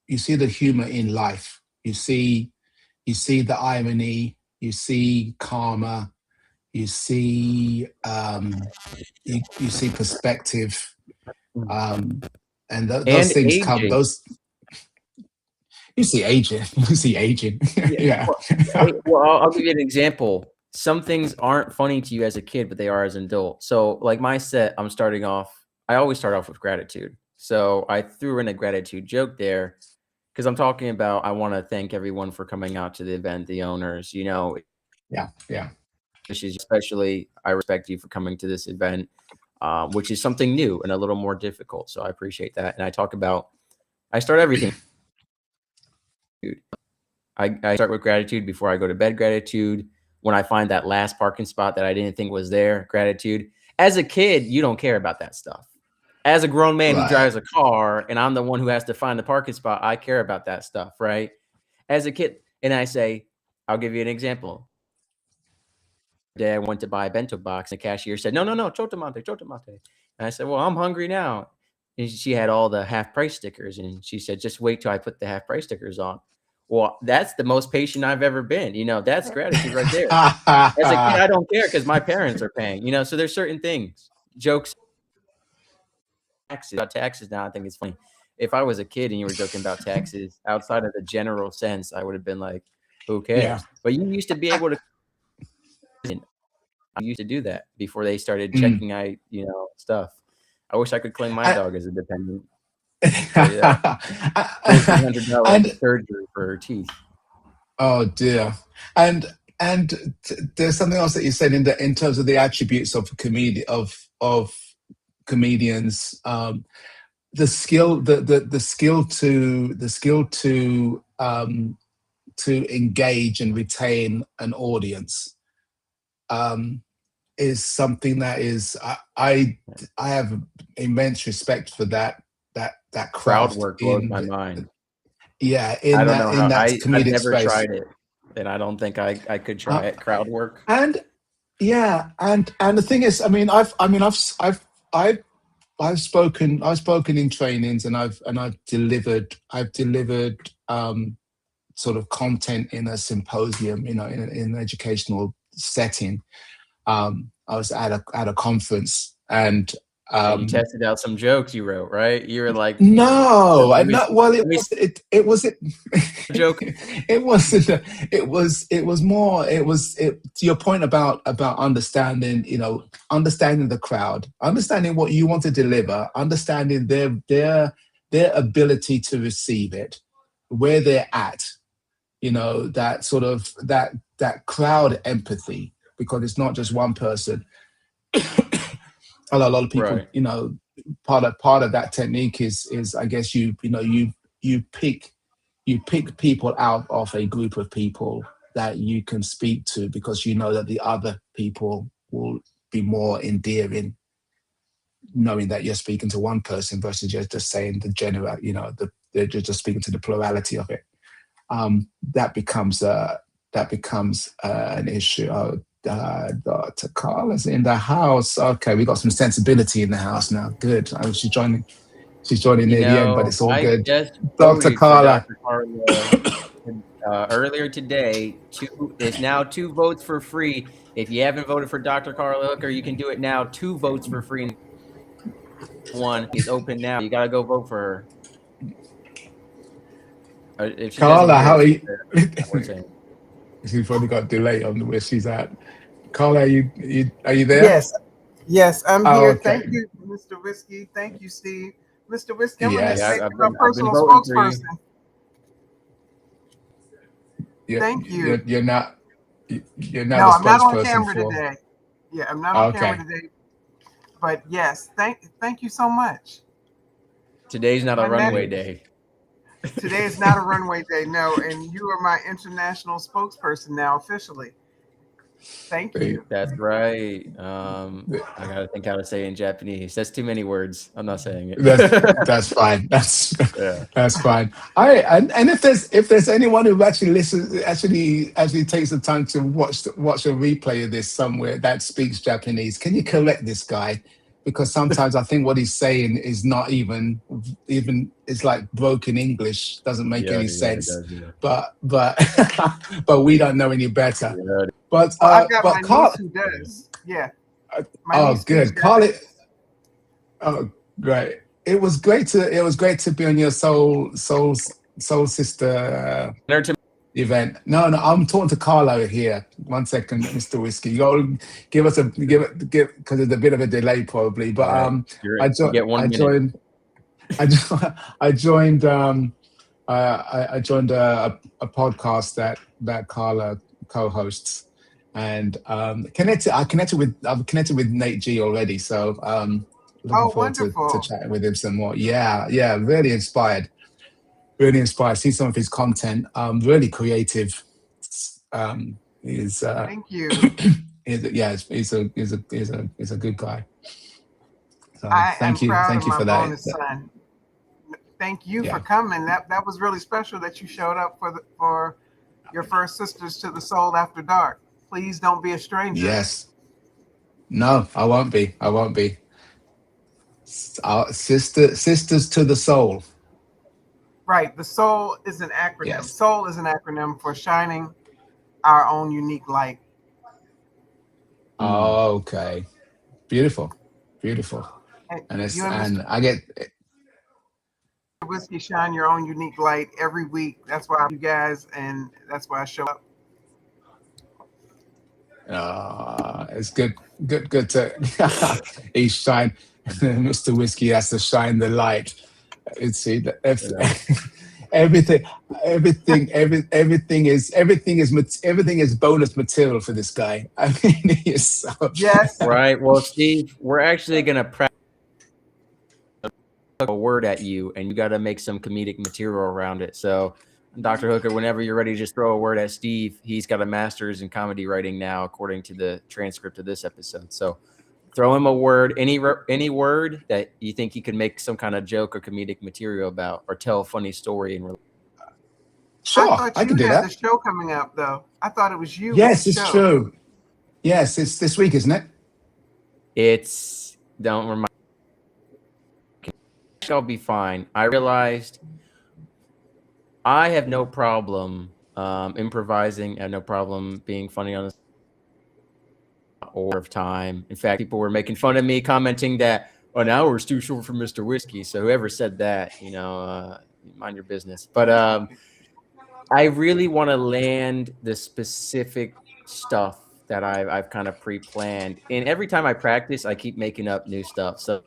A: you see the humor in life. You see the irony. You see karma. You see you see perspective, um, and those
B: And
A: things come.
B: aging.
A: Those you see aging. You see aging.
B: Yeah.
A: Yeah.
B: Well, I'll give you an example. Some things aren't funny to you as a kid, but they are as an adult. So, like my set, I'm starting off. I always start off with gratitude. So I threw in a gratitude joke there because I'm talking about. I want to thank everyone for coming out to the event, the owners. You know,
A: Yeah. Yeah.
B: especially I respect you for coming to this event, which is something new and a little more difficult. So I appreciate that. And I talk about. I start everything. I start with gratitude before I go to bed. Gratitude when I find that last parking spot that I didn't think was there. Gratitude. As a kid, you don't care about that stuff. As a grown man who
A: Right.
B: drives a car and I'm the one who has to find the parking spot, I care about that stuff, right? As a kid, and I say, I'll give you an example. Day I went to buy a bento box, and the cashier said, no, chotomate, chotomate. And I said, well, I'm hungry now. And she had all the half price stickers, and she said, just wait till I put the half price stickers on. Well, that's the most patient I've ever been. You know, that's gratitude right there. As a kid, I don't care because my parents are paying, you know, so there's certain things, jokes, taxes. About taxes now, I think it's funny. If I was a kid and you were joking about taxes outside of the general sense, I would have been like, who
A: Yeah.
B: cares? But you used to be able to, I used to do that before they started
A: Mm.
B: checking stuff. I wish I could claim my
A: I-
B: dog as a dependent. Tell you that. $1,400
A: and
B: surgery for her teeth.
A: oh dear, and there's something else that you said in terms of the attributes of of comedians. The skill, the skill to engage and retain an audience, um, is something that is I have immense respect for that
B: Crowd
A: craft
B: work blows
A: in
B: my mind.
A: yeah
B: I
A: in
B: don't know how
A: that
B: I've
A: comedic
B: never
A: space.
B: tried it, and I don't think I could
A: Uh,
B: try it. Crowd work.
A: and yeah, and the thing is, I've spoken in trainings, and I've delivered sort of content in a symposium, in an educational setting. I was at a conference, and
B: And you
A: um,
B: tested out some jokes you wrote, right? You were like,
A: no, I
B: let me
A: not
B: see,
A: well.
B: let me see
A: It was it.
B: a joke.
A: It wasn't. It was more. It to your point about understanding. Understanding the crowd, understanding what you want to deliver, understanding their ability to receive it, where they're at. That sort of that crowd empathy, because it's not just one person. A lot of people,
B: Right.
A: part of that technique is I guess you pick people out of a group of people that you can speak to, because you know that the other people will be more endearing, knowing that you're speaking to one person versus just saying the general, they're just speaking to the plurality of it. That becomes an issue. Dr. Carla's in the house. Okay, we got some sensibility in the house now. Good. She's joining. She's joining
B: You
A: near the end, but
B: know,
A: it's all
B: I
A: good.
B: just
A: Dr.
B: voted for
A: Carla.
B: Dr. Carla earlier today. There's now 2 votes for free. If you haven't voted for Dr. Carla Hooker, you can do it now. 2 votes for free. One is open now. You gotta go vote for her. If she doesn't
A: Carla,
B: hear
A: how
B: it,
A: are you?
B: we're saying.
A: She's probably got a delay on where she's at. Carla, are you there?
C: Yes, yes, I'm
A: Oh,
C: here.
A: okay.
C: Thank you, Mr. Whiskey. Thank you, Steve. Mr. Whiskey, I'm going to
B: Yeah,
A: Yes.
C: make
B: I've
C: you a
B: been
C: personal
B: voting for you.
C: spokesperson. Thank you.
A: You're not you're not
C: No,
A: a
C: I'm not on
A: spokesperson
C: camera
A: for.
C: today. Yeah, I'm not on camera
A: Okay.
C: today. But yes, thank you so much.
B: Today's not a
C: My next
B: runway day.
C: Today is not a runway day, no, and you are my international spokesperson now officially. Thank you.
B: That's right. I gotta think how to say it in Japanese. That's too many words. I'm not saying it.
A: That's fine.
B: Yeah.
A: That's fine. And if there's anyone who actually listens, actually takes the time to watch a replay of this somewhere that speaks Japanese, can you correct this guy? Because sometimes I think what he's saying is not even it's like broken English, doesn't make
B: Yeah,
A: any
B: yeah, it
A: sense.
B: does, yeah.
A: But but we don't know any better.
B: Yeah.
C: Well, I've got my
A: Carl,
C: niece who does. Yeah, my
A: oh
C: niece speaks
A: good, Carl.
C: Japanese.
A: Oh, great! It was great to be on your soul sister event. No, no, I'm talking to Carlo here. One second, Mr. Whiskey. You got to give because there's a bit of a delay probably. But
B: All right.
A: I
B: You get 1
A: I
B: minute.
A: joined I joined I joined a podcast that Carla co-hosts, and I've connected with Nate G already, so looking
C: Oh,
A: forward to
C: wonderful.
A: chatting with him some more. Yeah, yeah, really inspired. Really inspired. See some of his content. Really creative. He's
C: Thank you.
A: he's a good guy. So
C: I am proud of
A: thank you
C: my
A: for that.
C: bonus son. Thank you for
A: Yeah.
C: coming. That was really special that you showed up for your first Sisters to the Soul After Dark. Please don't be a stranger.
A: Yes. No, I won't be. I won't be. Our sisters to the soul.
C: Right. The soul is an acronym.
A: Yes.
C: Soul is an acronym for shining our own unique light.
A: Okay. Beautiful. Beautiful.
C: And
A: And it's
C: you and Mr.
A: and I get
C: Whiskey shine your own unique light every week. That's why you guys, and that's why I show up.
A: it's good to he shine. Mr. Whiskey has to shine the light. It's see if everything everything is bonus material for this guy. I mean, he is so
C: Yes.
B: Right. Well, Steve, we're actually gonna practice a word at you, and you got to make some comedic material around it. So, Dr. Hooker, whenever you're ready, just throw a word at Steve. He's got a master's in comedy writing now, according to the transcript of this episode. So, throw him a word, any word that you think he could make some kind of joke or comedic material about, or tell a funny story. And
A: sure,
C: I thought
A: I can
C: you
A: do
C: had
A: that.
C: the show coming up, though. I thought it was you. with
A: Yes,
C: the
A: it's
C: show.
A: true. Yes, it's this week, isn't it?
B: it's don't remind. I'll be fine. I realized I have no problem improvising. I have no problem being funny on this or of time. In fact, people were making fun of me, commenting that an hour is too short for Mr. Whiskey. So whoever said that, mind your business. But I really want to land the specific stuff that I've kind of pre-planned. And every time I practice, I keep making up new stuff. So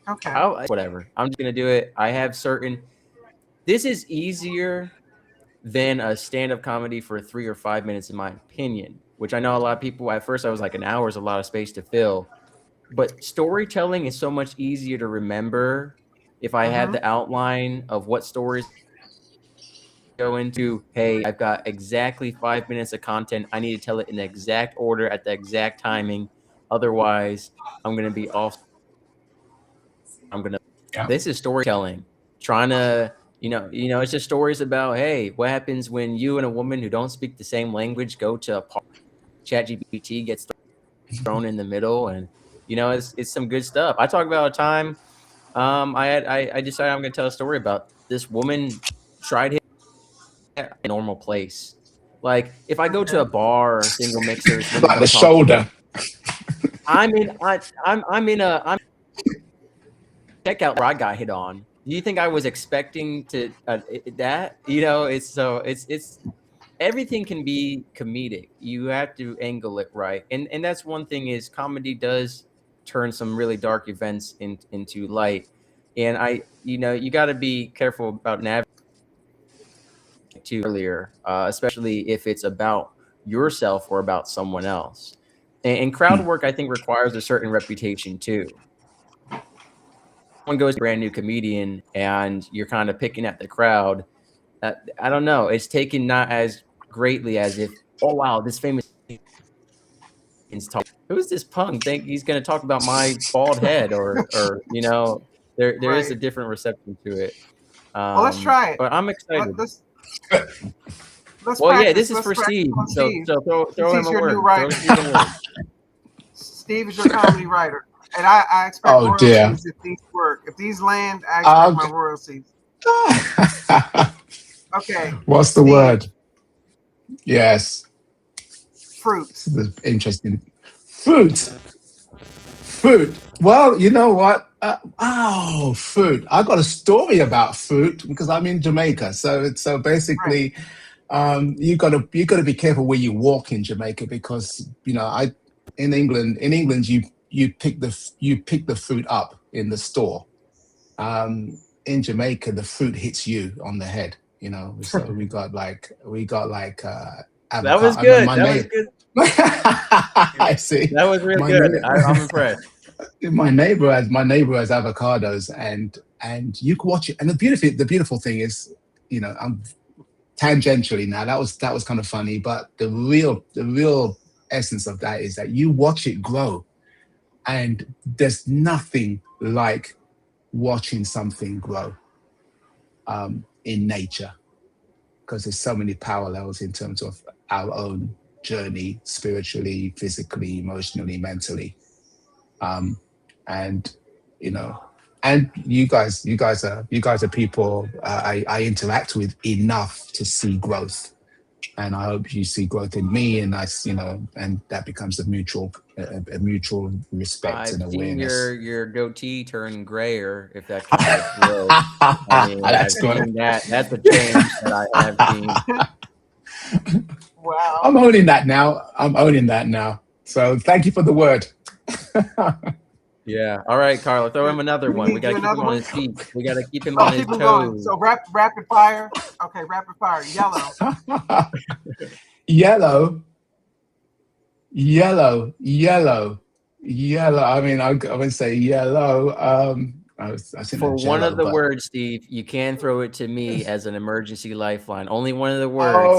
C: Okay.
B: whatever. I'm just gonna do it. I have certain. This is easier than a stand-up comedy for 3 or 5 minutes, in my opinion. Which I know a lot of people. At first, I was like, an hour is a lot of space to fill. But storytelling is so much easier to remember if I have the outline of what stories go into. Hey, I've got exactly 5 minutes of content. I need to tell it in the exact order at the exact timing. Otherwise, I'm gonna be off.
A: Yeah.
B: This is storytelling. Trying to, it's just stories about, hey, what happens when you and a woman who don't speak the same language go to a party, ChatGPT gets thrown in the middle, and it's some good stuff. I talk about a time I decided I'm gonna tell a story about this woman tried at a normal place. Like if I go to a bar or single mixers, women
A: Like the
B: don't talk.
A: shoulder.
B: I'm in checkout where I got hit on. Do you think I was expecting to that? It's everything can be comedic. You have to angle it right, and that's one thing is comedy does turn some really dark events into light, and you got to be careful about navigating point to earlier, especially if it's about yourself or about someone else. And crowd work, I think, requires a certain reputation too. Someone goes to a brand new comedian and you're kind of picking at the crowd. I don't know. It's taken not as greatly as if, oh wow, this famous talk. Who's this punk? Think he's going to talk about my bald head, or there is a
C: Right.
B: different reception to it.
C: Well, let's try it.
B: But I'm excited.
C: Let's
B: Well, yeah,
C: practice.
B: this is
C: Let's
B: for
C: practice
B: Steve.
C: on
B: So
C: Steve.
B: throw him
C: He's
B: a
C: your new
B: word.
C: writer.
B: Throw Steve a word.
C: Steve is your comedy writer, and I expect
A: Oh, dear.
C: royalties if these work. If these land, I expect my royalties. Okay.
A: What's the
C: Steve,
A: word? Yes.
C: fruits.
A: This is interesting. Fruit. Well, you know what? Fruit. I got a story about fruit because I'm in Jamaica. So basically, you gotta be careful where you walk in Jamaica because in England you pick the fruit up in the store. In Jamaica, the fruit hits you on the head. So we got like
B: That was
A: avocado.
B: good.
A: My
B: That was
A: neighbor.
B: good.
A: I see.
B: That was really
A: My
B: good.
A: neighbor,
B: I'm impressed.
A: my neighbor has avocados, and you can watch it. And the beautiful thing is, I'm tangentially now. That was kind of funny, but the real essence of that is that you watch it grow, and there's nothing like watching something grow in nature, because there's so many parallels in terms of our own journey, spiritually, physically, emotionally, mentally. And you know, and you guys are people I interact with enough to see growth, and I hope you see growth in me, and and that becomes a mutual respect
B: I've
A: and
B: seen
A: awareness.
B: your goatee turn grayer, if that counts as growth. I mean,
A: That's
B: I've
A: good.
B: seen that. That's a change that I have seen.
C: Wow.
A: I'm owning that now. So thank you for the word.
B: Yeah. All right, Carla, throw him another
C: We
B: one. We
C: need
B: got
C: you
B: to keep him
C: another
B: on
C: one.
B: his feet. We got to keep him
C: Oh,
B: on his
C: keep them going.
B: toes.
C: So rapid fire. Okay, rapid fire. Yellow.
A: Yellow. I mean, I would say yellow. I think
B: For
A: that's
B: one
A: Jello,
B: of the
A: but
B: words, Steve, you can throw it to me as an emergency lifeline. Only one of the
A: oh,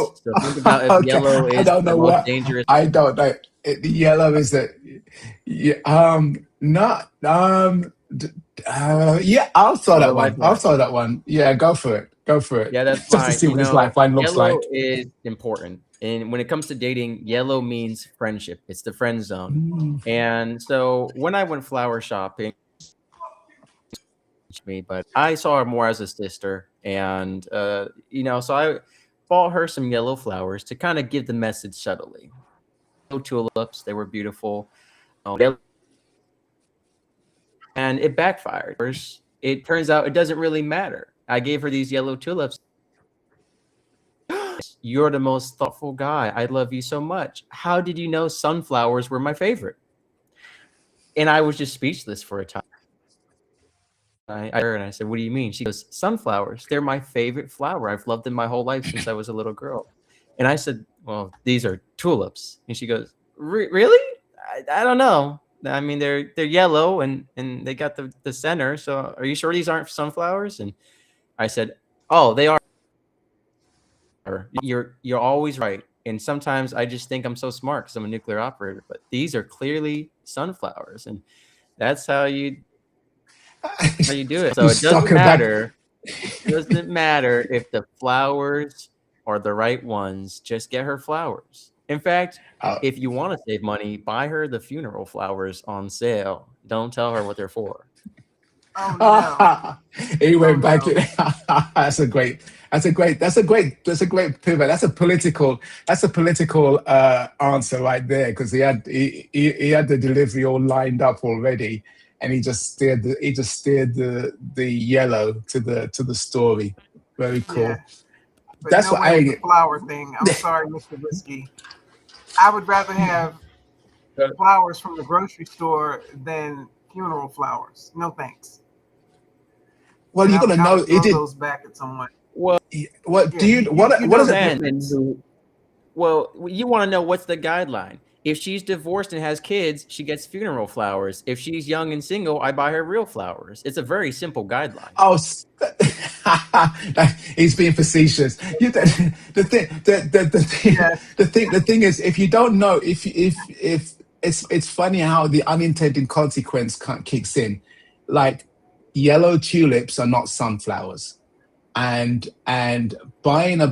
B: words. So think about if
A: okay.
B: yellow
A: I
B: is
A: don't
B: the
A: know
B: most
A: what.
B: dangerous.
A: I don't know. Yellow is that. Yeah, not. Yeah, I'll throw
B: Another
A: that one. I'll
B: lifeline.
A: throw that one. Yeah, go for it. Go for it.
B: Yeah, that's
A: Just to
B: fine.
A: see what this lifeline looks
B: Yellow
A: like.
B: is important. And when it comes to dating, yellow means friendship. It's the friend zone.
A: Mm.
B: And so when I went flower shopping, but I saw her more as a sister. And, so I bought her some yellow flowers to kind of give the message subtly. Yellow tulips, they were beautiful. And it backfired. It turns out it doesn't really matter. I gave her these yellow tulips. You're the most thoughtful guy. I love you so much. How did you know sunflowers were my favorite? And I was just speechless for a time. I heard and I said, "What do you mean?" She goes, "Sunflowers. They're my favorite flower. I've loved them my whole life since I was a little girl." And I said, "Well, these are tulips." And she goes, "Really? I don't know. I mean, they're yellow and they got the center. So are you sure these aren't sunflowers?" And I said, "Oh, they are. You're always right. And sometimes I just think I'm so smart because I'm a nuclear operator. But these are clearly sunflowers, and that's how you do it. So
A: You
B: it
A: stuck
B: doesn't
A: her back.
B: matter. It doesn't matter if the flowers are the right ones. Just get her flowers. In fact,
A: Oh.
B: if you want to save money, buy her the funeral flowers on sale. Don't tell her what they're for.
C: Oh no.
A: He went
C: Oh
A: back
C: no.
A: in. That's a great pivot. That's a political answer right there, because he had the delivery all lined up already, and he just steered the yellow to the story. Very cool.
C: Yeah. But
A: That's
C: no
A: what
C: way with
A: I
C: the flower thing. I'm sorry, Mr. Whiskey. I would rather have flowers from the grocery store than funeral flowers. No thanks.
A: well,
C: And
A: you got to
C: I
A: know
C: would
A: it
C: throw
A: did.
C: those back at someone.
B: Well,
A: What
C: Yeah,
A: do you what
C: know
A: is
C: the
A: it?
B: women
C: difference.
B: who well, you want to know what's the guideline. If she's divorced and has kids, she gets funeral flowers. If she's young and single, I buy her real flowers. It's a very simple guideline.
A: Oh, he's being facetious. The thing, the thing,
C: Yes.
A: the thing is, if you don't know, if it's funny how the unintended consequence kicks in. Like, yellow tulips are not sunflowers, and buying a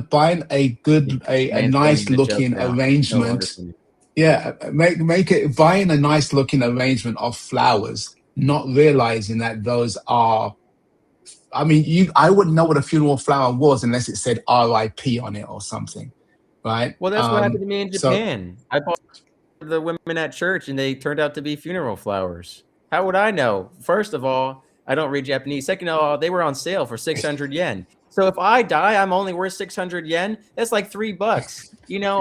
A: good a
B: Mansplaining
A: nice
B: the joke
A: looking
B: now. No longer
A: arrangement.
B: for me.
A: Yeah, make it buying a nice looking arrangement of flowers, not realizing that those are. I mean, I wouldn't know what a funeral flower was unless it said R.I.P. on it or something, right?
B: Well, that's what happened to me in
A: So
B: Japan. I bought the women at church and they turned out to be funeral flowers. How would I know? First of all, I don't read Japanese. Second of all, they were on sale for 600 yen. So if I die, I'm only worth 600 yen. That's like $3.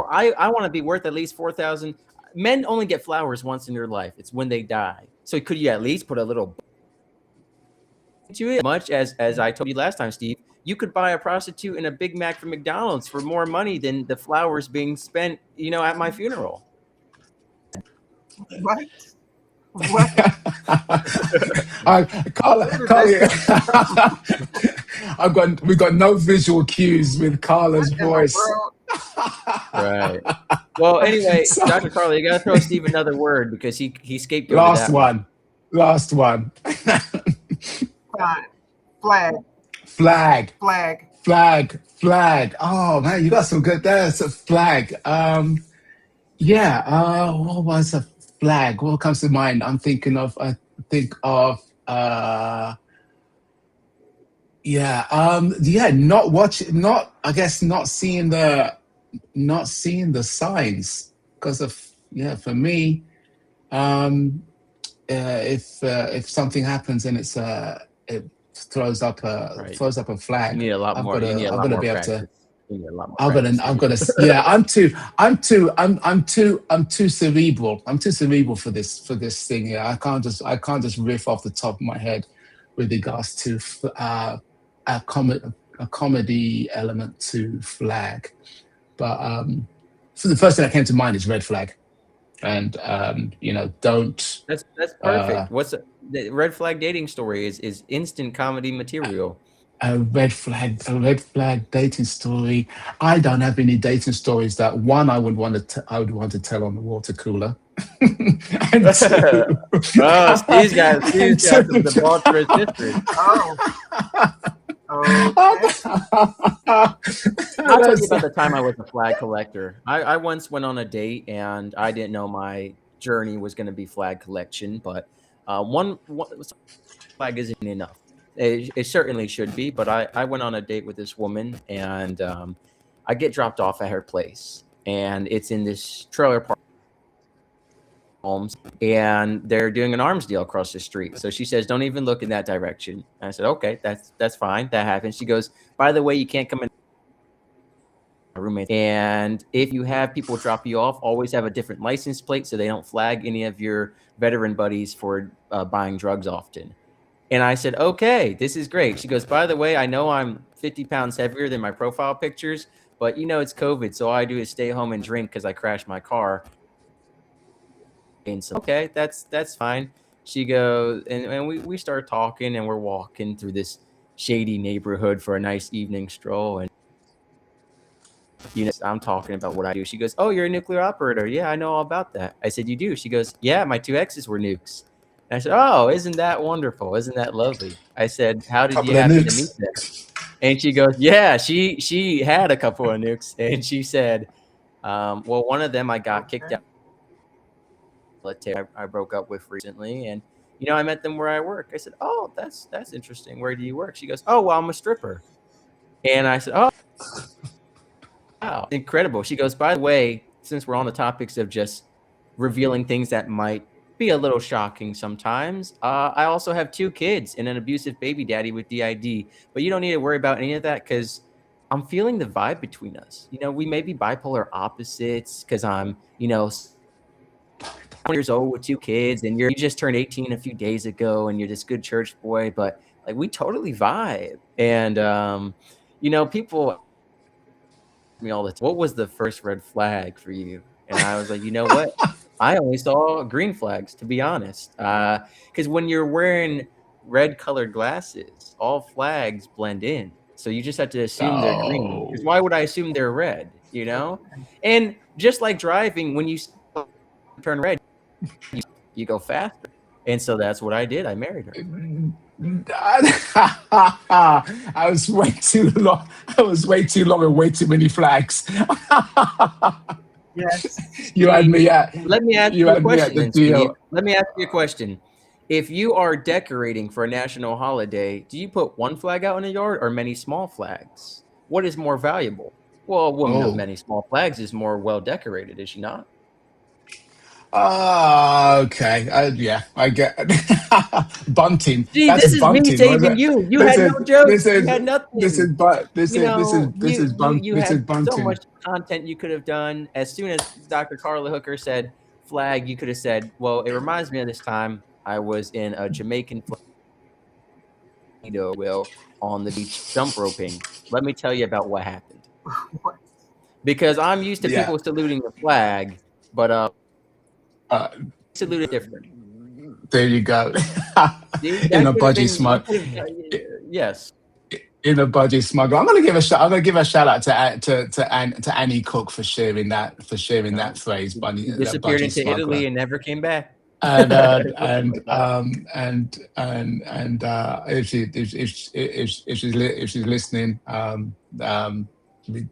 B: I want to be worth at least 4,000. Men only get flowers once in their life. It's when they die. So could you at least put a little to it? Much as I told you last time, Steve, you could buy a prostitute and a Big Mac from McDonald's for more money than the flowers being spent, at my funeral.
C: What? What?
A: Carla, we've got no visual cues with Carla's
C: What in the
A: voice.
C: world?
B: Right. Well, anyway,
A: So,
B: Dr. Carly, you got to throw Steve another word because he scapegoated
A: last
B: that
A: one. Last one.
C: Fine. Flag.
A: Flag.
C: Flag.
A: Flag. Flag. Oh man, you got some good. There's a flag. Yeah. What was a flag? What comes to mind? I think of. Yeah. Not watching. Not. I guess not seeing the. Not seeing the signs because of. Yeah. For me. If something happens and it
B: right.
A: throws up a
B: You
A: flag,
B: need a lot
A: I've
B: more.
A: got
B: You need
A: to
B: a
A: I'm
B: lot
A: gonna
B: more
A: be able to.
B: practice. You need a lot more practice.
A: I'm gonna. Yeah, I'm too cerebral. I'm too cerebral for this thing. Yeah, I can't just riff off the top of my head with regards to a comedy element to flag. But so the first thing that came to mind is red flag, and don't.
B: That's
A: Uh,
B: perfect. The red flag dating story is instant comedy material.
A: a red flag dating story. I don't have any dating stories that one I would want to tell on the water cooler, and two,
B: Oh, Steve's got
A: and
B: some
A: two,
B: debaucherous history.
C: Oh. Okay.
B: I'll tell you about the time I was a flag collector. I once went on a date and I didn't know my journey was going to be flag collection, but one flag isn't enough. It certainly should be, but I went on a date with this woman and I get dropped off at her place, and it's in this trailer park homes, and they're doing an arms deal across the street. So she says, "Don't even look in that direction." And I said, "Okay, that's fine. That happens." She goes, "By the way, you can't come in." My roommate, and if you have people drop you off, always have a different license plate so they don't flag any of your veteran buddies for buying drugs often. And I said, "Okay, this is great." She goes, "By the way, I know I'm 50 pounds heavier than my profile pictures, but it's COVID, so all I do is stay home and drink because I crashed my car." And so, okay, that's fine. She goes, and we start talking, and we're walking through this shady neighborhood for a nice evening stroll. And I'm talking about what I do. She goes, "Oh, you're a nuclear operator. Yeah, I know all about that." I said, "You do?" She goes, "Yeah, my two exes were nukes." And I said, "Oh, isn't that wonderful? Isn't that lovely?" I said, "How did you
A: Couple of
B: happen to meet
A: nukes.
B: them?" And she goes, "Yeah, she had a couple of nukes." And she said, "Well, one of them I got kicked
C: Okay.
B: out. I broke up with recently, and I met them where I work." I said, "Oh, that's interesting. Where do you work?" She goes, "Oh, well, I'm a stripper." And I said, "Oh, wow, incredible." She goes, "By the way, since we're on the topics of just revealing things that might be a little shocking sometimes, I also have two kids and an abusive baby daddy with DID, but you don't need to worry about any of that because I'm feeling the vibe between us. We may be bipolar opposites because I'm, 20 years old with two kids, and you just turned 18 a few days ago, and you're this good church boy, but like we totally vibe." And People me all the time, what was the first red flag for you? And I was like, you know what? I only saw green flags, to be honest. Because when you're wearing red colored glasses, all flags blend in. So you just have to assume they're green. Because
A: Oh,
B: why would I assume they're red? And just like driving, when you turn red, you go faster. And so that's what I did. I married her.
A: I was way too long. I was way too long and way too many flags.
C: Yes.
A: You had me at
B: Let me ask
A: you
B: you a
A: had me at
B: question
A: the
B: then, Steve.
A: deal.
B: Let me ask you a question. If you are decorating for a national holiday, do you put one flag out in the yard or many small flags? What is more valuable? Well, a woman of
A: Oh,
B: many small flags is more well decorated, is she not?
A: okay. Yeah, I get bunting.
B: See,
A: That's
B: this is me
A: bunting, was
B: saving
A: it?
B: you. You
A: This
B: had no
A: is
B: jokes.
A: this
B: You
A: is
B: had
A: this is
B: nothing.
A: but this is
B: You
A: this is
B: had so
A: bunting.
B: much content you could have done. As soon as Dr. Carla Hooker said flag, you could have said, well, it reminds me of this time I was in a Jamaican will on the beach jump roping. Let me tell you about what happened.
C: What?
B: Because I'm used to
A: Yeah.
B: people saluting the flag, but
A: Uh,
B: saluted different.
A: there you go.
B: See,
A: In
B: that
A: a
B: could have
A: budgie
B: been you
A: smug.
B: could have yes.
A: In a budgie smuggler. I'm gonna give a shout out to Annie Cook for sharing that
B: No.
A: phrase,
B: He
A: that
B: disappeared
A: budgie
B: into Italy
A: smuggler.
B: and never came back.
A: And
B: Something like that.
A: if if she's listening, we,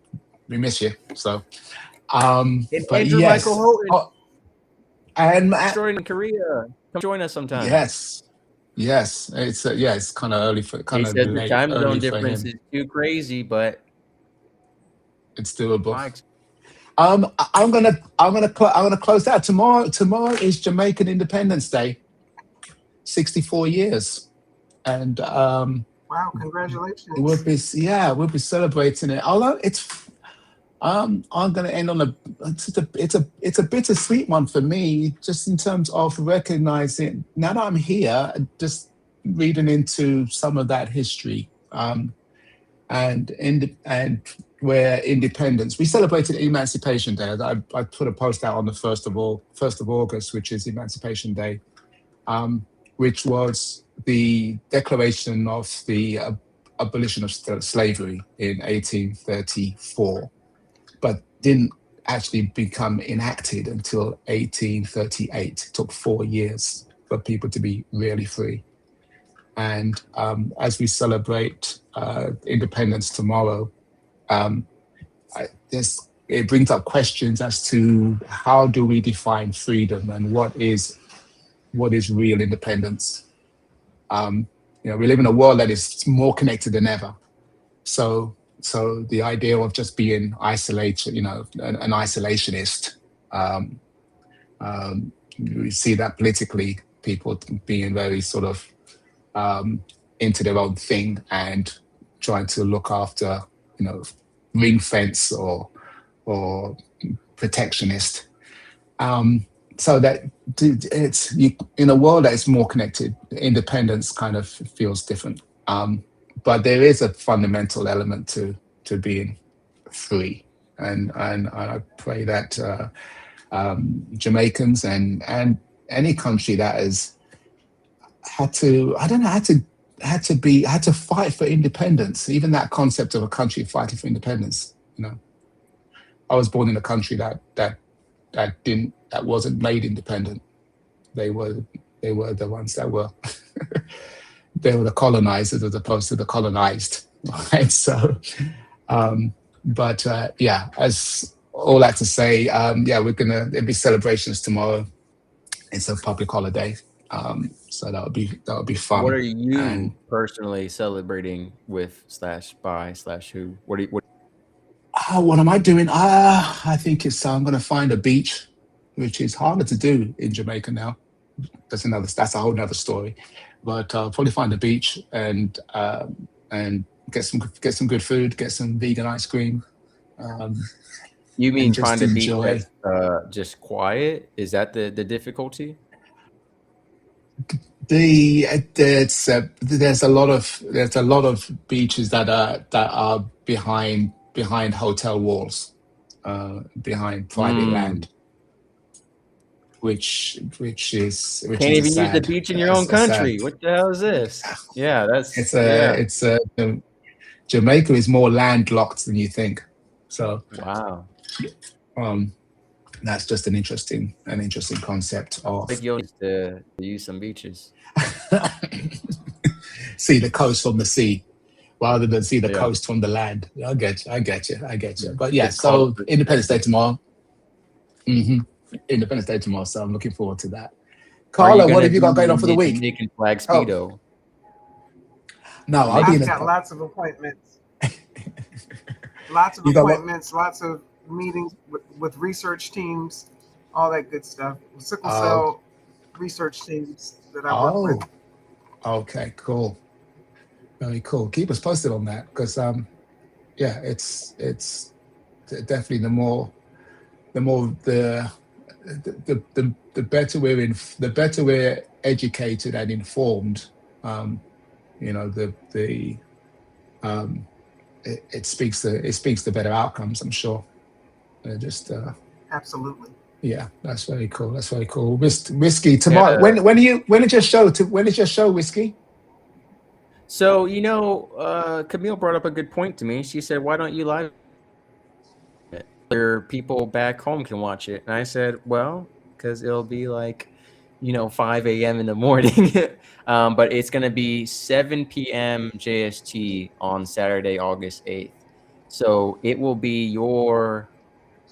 A: we miss you. So
B: And
A: but
B: Andrew Michael
A: yes.
B: Houghton
A: Oh, and
B: destroyed in Korea. Come join us sometime.
A: yes, yes, it's kind of early for
B: He
A: kind of
B: says the
A: late
B: time zone
A: early for
B: difference
A: him.
B: is too crazy, but
A: It's doable.
B: my
A: I'm gonna close that tomorrow. Tomorrow is Jamaican Independence Day, 64 years, and
C: Wow,
A: we'll
C: congratulations.
A: be we'll be celebrating it. Although I'm gonna end on it's a bittersweet one for me, just in terms of recognizing now that I'm here, just reading into some of that history. And where independence, we celebrated Emancipation Day. I put a post out on the first of August, which is Emancipation Day, which was the declaration of the abolition of slavery in 1834, but didn't actually become enacted until 1838. It took 4 years for people to be really free. And as we celebrate independence tomorrow, um, it brings up questions as to how do we define freedom and what is real independence. We live in a world that is more connected than ever. So the idea of just being isolated, an isolationist, we see that politically, people being very sort of into their own thing and trying to look after, ring fence or protectionist. So that it's in a world that is more connected, independence kind of feels different. But there is a fundamental element to being free, and I pray that Jamaicans and any country that has had to, I don't know, had to fight for independence. Even that concept of a country fighting for independence. I was born in a country that wasn't made independent. They were the ones that were they were the colonizers as opposed to the colonized. Right. So, but as all that to say, there'll be celebrations tomorrow. It's a public holiday. So that would be
B: What
A: fun.
B: are you
A: And
B: personally celebrating with /by/who?
A: what am I doing? I think I'm going to find a beach, which is harder to do in Jamaica now. That's a whole nother story. But I'll probably find a beach and get some good food, get some vegan ice cream,
B: You mean
A: and just
B: find a beach
A: enjoy.
B: that's just quiet? Is that the difficulty?
A: There's a lot of beaches that are behind hotel walls, behind private land, which
B: Can't
A: is a
B: even use the
A: sad
B: beach in your own
A: a sad.
B: country. What the hell is this? Yeah,
A: It's
B: that's
A: a
B: yeah.
A: it's a Jamaica is more landlocked than you think. So
B: Wow.
A: um, that's just an interesting concept
B: Like
A: of
B: you'll need to use some beaches.
A: see the coast from the sea rather than see the
B: Yeah.
A: coast from the land. I get you.
B: Yeah.
A: But yeah,
B: It's called
A: so Independence Day tomorrow. Independence Day tomorrow. So I'm looking forward to that.
B: Are you
A: Carla, what
B: gonna
A: have you got going
B: be
A: on for the week?
B: Nick and Flag
A: Oh
B: Speedo?
A: no, I'll be
B: Nick,
A: in
C: I've
A: a.
C: got lots of appointments. Lots of
A: You got what?
C: appointments, lots of meetings with research teams, all that good stuff. Sickle
A: Oh,
C: cell research teams that I work with.
A: oh, okay, cool, very cool. Keep us posted on that because yeah, it's definitely the more the better the better we're educated and informed. You know, um, it speaks to better outcomes. I'm sure. Just
C: Absolutely.
A: yeah, that's very cool. That's very cool. Whiskey tomorrow.
B: yeah.
A: When is your show? When is your show, Whiskey?
B: So Camille brought up a good point to me. She said, "Why don't you live it? Where people back home can watch it?" And I said, "Well, because it'll be like, 5 a.m. in the morning." But it's gonna be 7 p.m. JST on Saturday, August 8th. So it will be your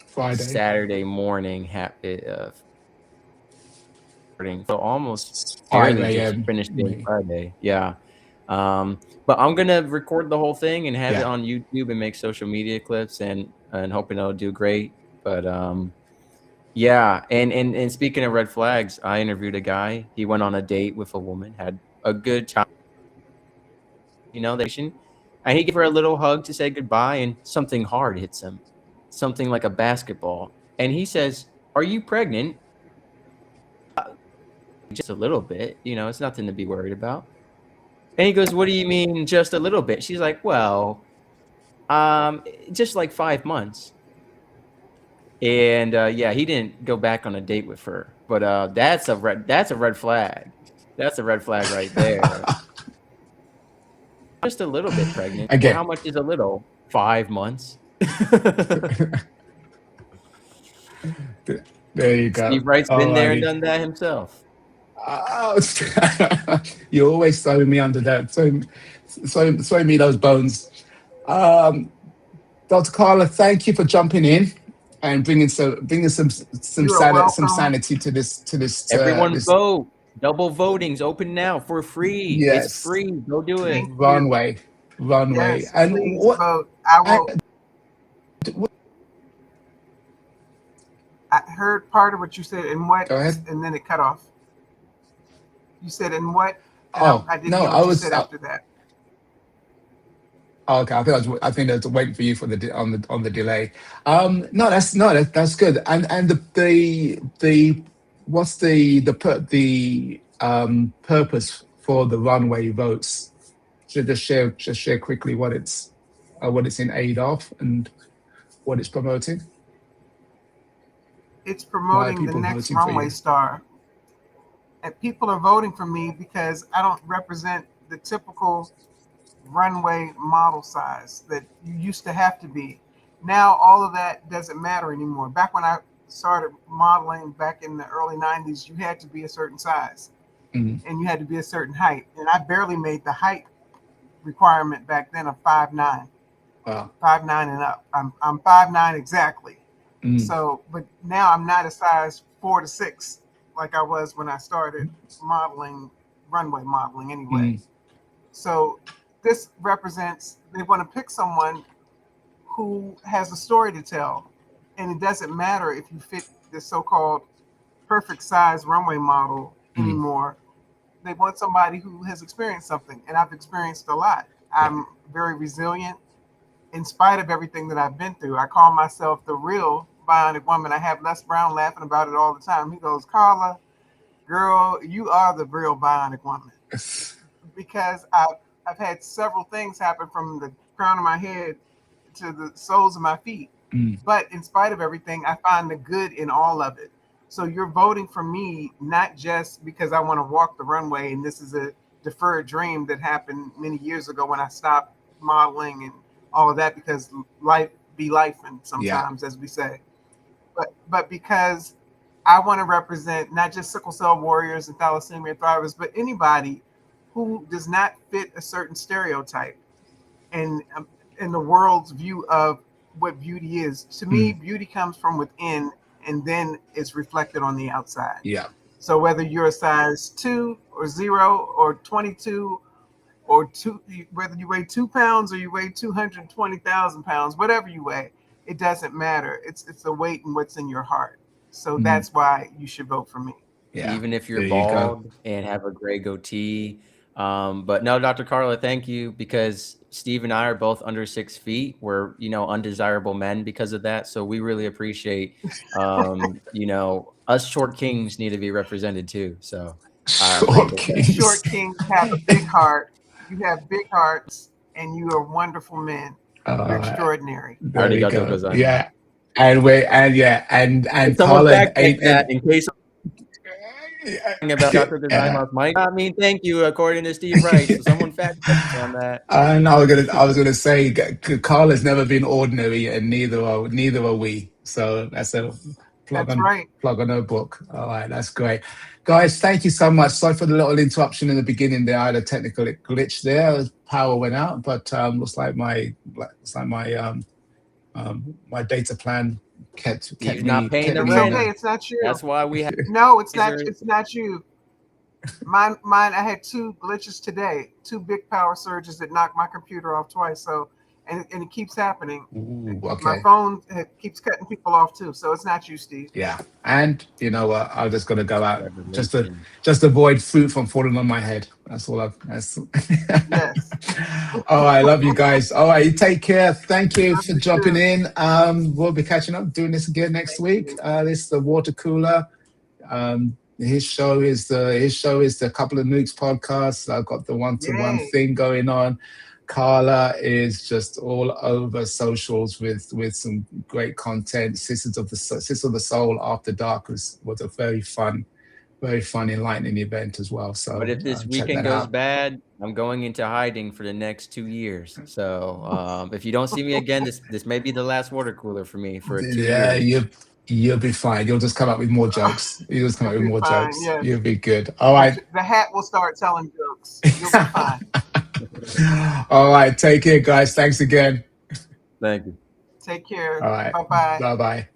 A: Friday,
B: Saturday morning so almost
A: 5
B: barely just
A: a.m.
B: finished being
A: Me.
B: Friday. Yeah. But I'm gonna record the whole thing and have it
A: Yeah.
B: on YouTube and make social media clips and hoping it'll do great. But yeah, and speaking of red flags, I interviewed a guy. He went on a date with a woman, had a good time, and he gave her a little hug to say goodbye, and something hard hits him, something like a basketball, and he says, "Are you pregnant?" Just a little bit, it's nothing to be worried about. And he goes, "What do you mean just a little bit?" She's like, "Well, just like 5 months." And yeah, he didn't go back on a date with her. But that's a red flag. That's a red flag right there. Just a little bit pregnant. Well,
A: Again.
B: how much is a little? 5 months.
A: There you go.
B: Steve Wright's been there and
A: Alrighty.
B: done that himself.
A: Oh, you're always throwing me under that. Throwing me those bones. Dr. Carla, thank you for jumping in and bringing some
C: You are welcome.
A: sanity to this
B: Everyone
A: this
B: vote. Double voting's open now for free. It's
A: yes
B: free. Go do it.
C: Thank you.
A: runway.
C: Yes,
A: And
C: please
A: what?
C: vote. I
A: And,
C: will. I heard part of what you said and what,
A: go ahead.
C: and then it cut off. You said and what, and
A: Oh
C: I didn't
A: no,
C: hear
A: I
C: what you
A: was.
C: said after that.
A: Okay, I think I was waiting for you for on the delay. No, that's good. And the what's the purpose for the runway votes? Should just share quickly what it's in aid of and what it's promoting.
C: It's
A: Why are
C: promoting the
A: people
C: next
A: voting for
C: runway
A: you?
C: star. And people are voting for me because I don't represent the typical runway model size that you used to have to be. Now all of that doesn't matter anymore. Back when I started modeling back in the early 90s, you had to be a certain size
A: Mm,
C: and you had to be a certain height. And I barely made the height requirement back then of 5'9",
A: wow.
C: 5'9" and up. I'm 5'9" exactly.
A: Mm,
C: So, but now I'm not a size 4 to 6 like I was when I started modeling, runway modeling anyway.
A: mm,
C: So this represents, they want to pick someone who has a story to tell. And it doesn't matter if you fit the so-called perfect size runway model
A: mm.
C: anymore. They want somebody who has experienced something. And I've experienced a lot.
A: Yeah.
C: I'm very resilient in spite of everything that I've been through. I call myself the real bionic woman. I have Les Brown laughing about it all the time. He goes, "Carla, girl, you are the real bionic woman." Because I've had several things happen from the crown of my head to the soles of my feet. But in spite of everything, I find the good in all of it. So you're voting for me, not just because I want to walk the runway, and this is a deferred dream that happened many years ago when I stopped modeling and all of that, because life be life, and sometimes, as we say. But because I want to represent not just sickle cell warriors and thalassemia thrivers, but anybody who does not fit a certain stereotype and in the world's view of what beauty is. To me, beauty comes from within and then is reflected on the outside.
A: Yeah.
C: So whether you're a size 2 or 0 or 22 or 2, whether you weigh 2 pounds or you weigh 220,000 pounds, whatever you weigh, it doesn't matter. It's the weight and what's in your heart. So that's why you should vote for me.
A: Yeah.
B: Even if you're bald and have a gray goatee. But no, Dr. Carla, thank you, because Steve and I are both under 6 feet. We're, undesirable men because of that. So we really appreciate, us short kings need to be represented too. So
A: short kings.
C: Short kings have a big heart. You have big hearts, and you are wonderful men. You're extraordinary.
A: There you go. Yeah. And Carla
B: ain't that in case about Dr. Designer's mic. I mean, thank you, according to Steve Wright. So someone fact checked on that.
A: I was gonna say Carla's never been ordinary, and neither are we. So that's a plug on her book. All right, that's great. Guys, thank you so much. Sorry for the little interruption in the beginning there. I had a technical glitch there. Power went out, but looks like my data plan kept
B: He's
A: me
B: not paying the
C: It's
B: rent.
C: okay. It's not you.
B: That's why we have.
C: No, it's not. It's not you. Mine. I had 2 glitches today. 2 big power surges that knocked my computer off twice. So, and it keeps happening.
A: Ooh, okay.
C: My phone keeps cutting people off too. So it's not you, Steve.
A: Yeah, and you know what? I'm just gonna go out just avoid fruit from falling on my head. That's all. Yes. All right, love you guys. All right, you take care. Thank you for jumping in. We'll be catching up, doing this again next week. This is the Water Cooler. His show is the Couple of Nukes podcast. I've got the one-to-one thing going on. Carla is just all over socials with some great content. Sisters of the Soul After Dark was a very fun, enlightening event as well. So,
B: but if this weekend goes bad, I'm going into hiding for the next 2 years. So if you don't see me again, this may be the last water cooler for me for 2 years.
A: You'll be fine. You'll just come up with more jokes. You'll just come up with more jokes.
C: Yes.
A: You'll be good. All right.
C: The hat will start telling jokes. You'll be fine.
A: All right. Take care, guys. Thanks again.
B: Thank you.
C: Take care.
A: All right.
C: Bye-bye.
A: Bye-bye.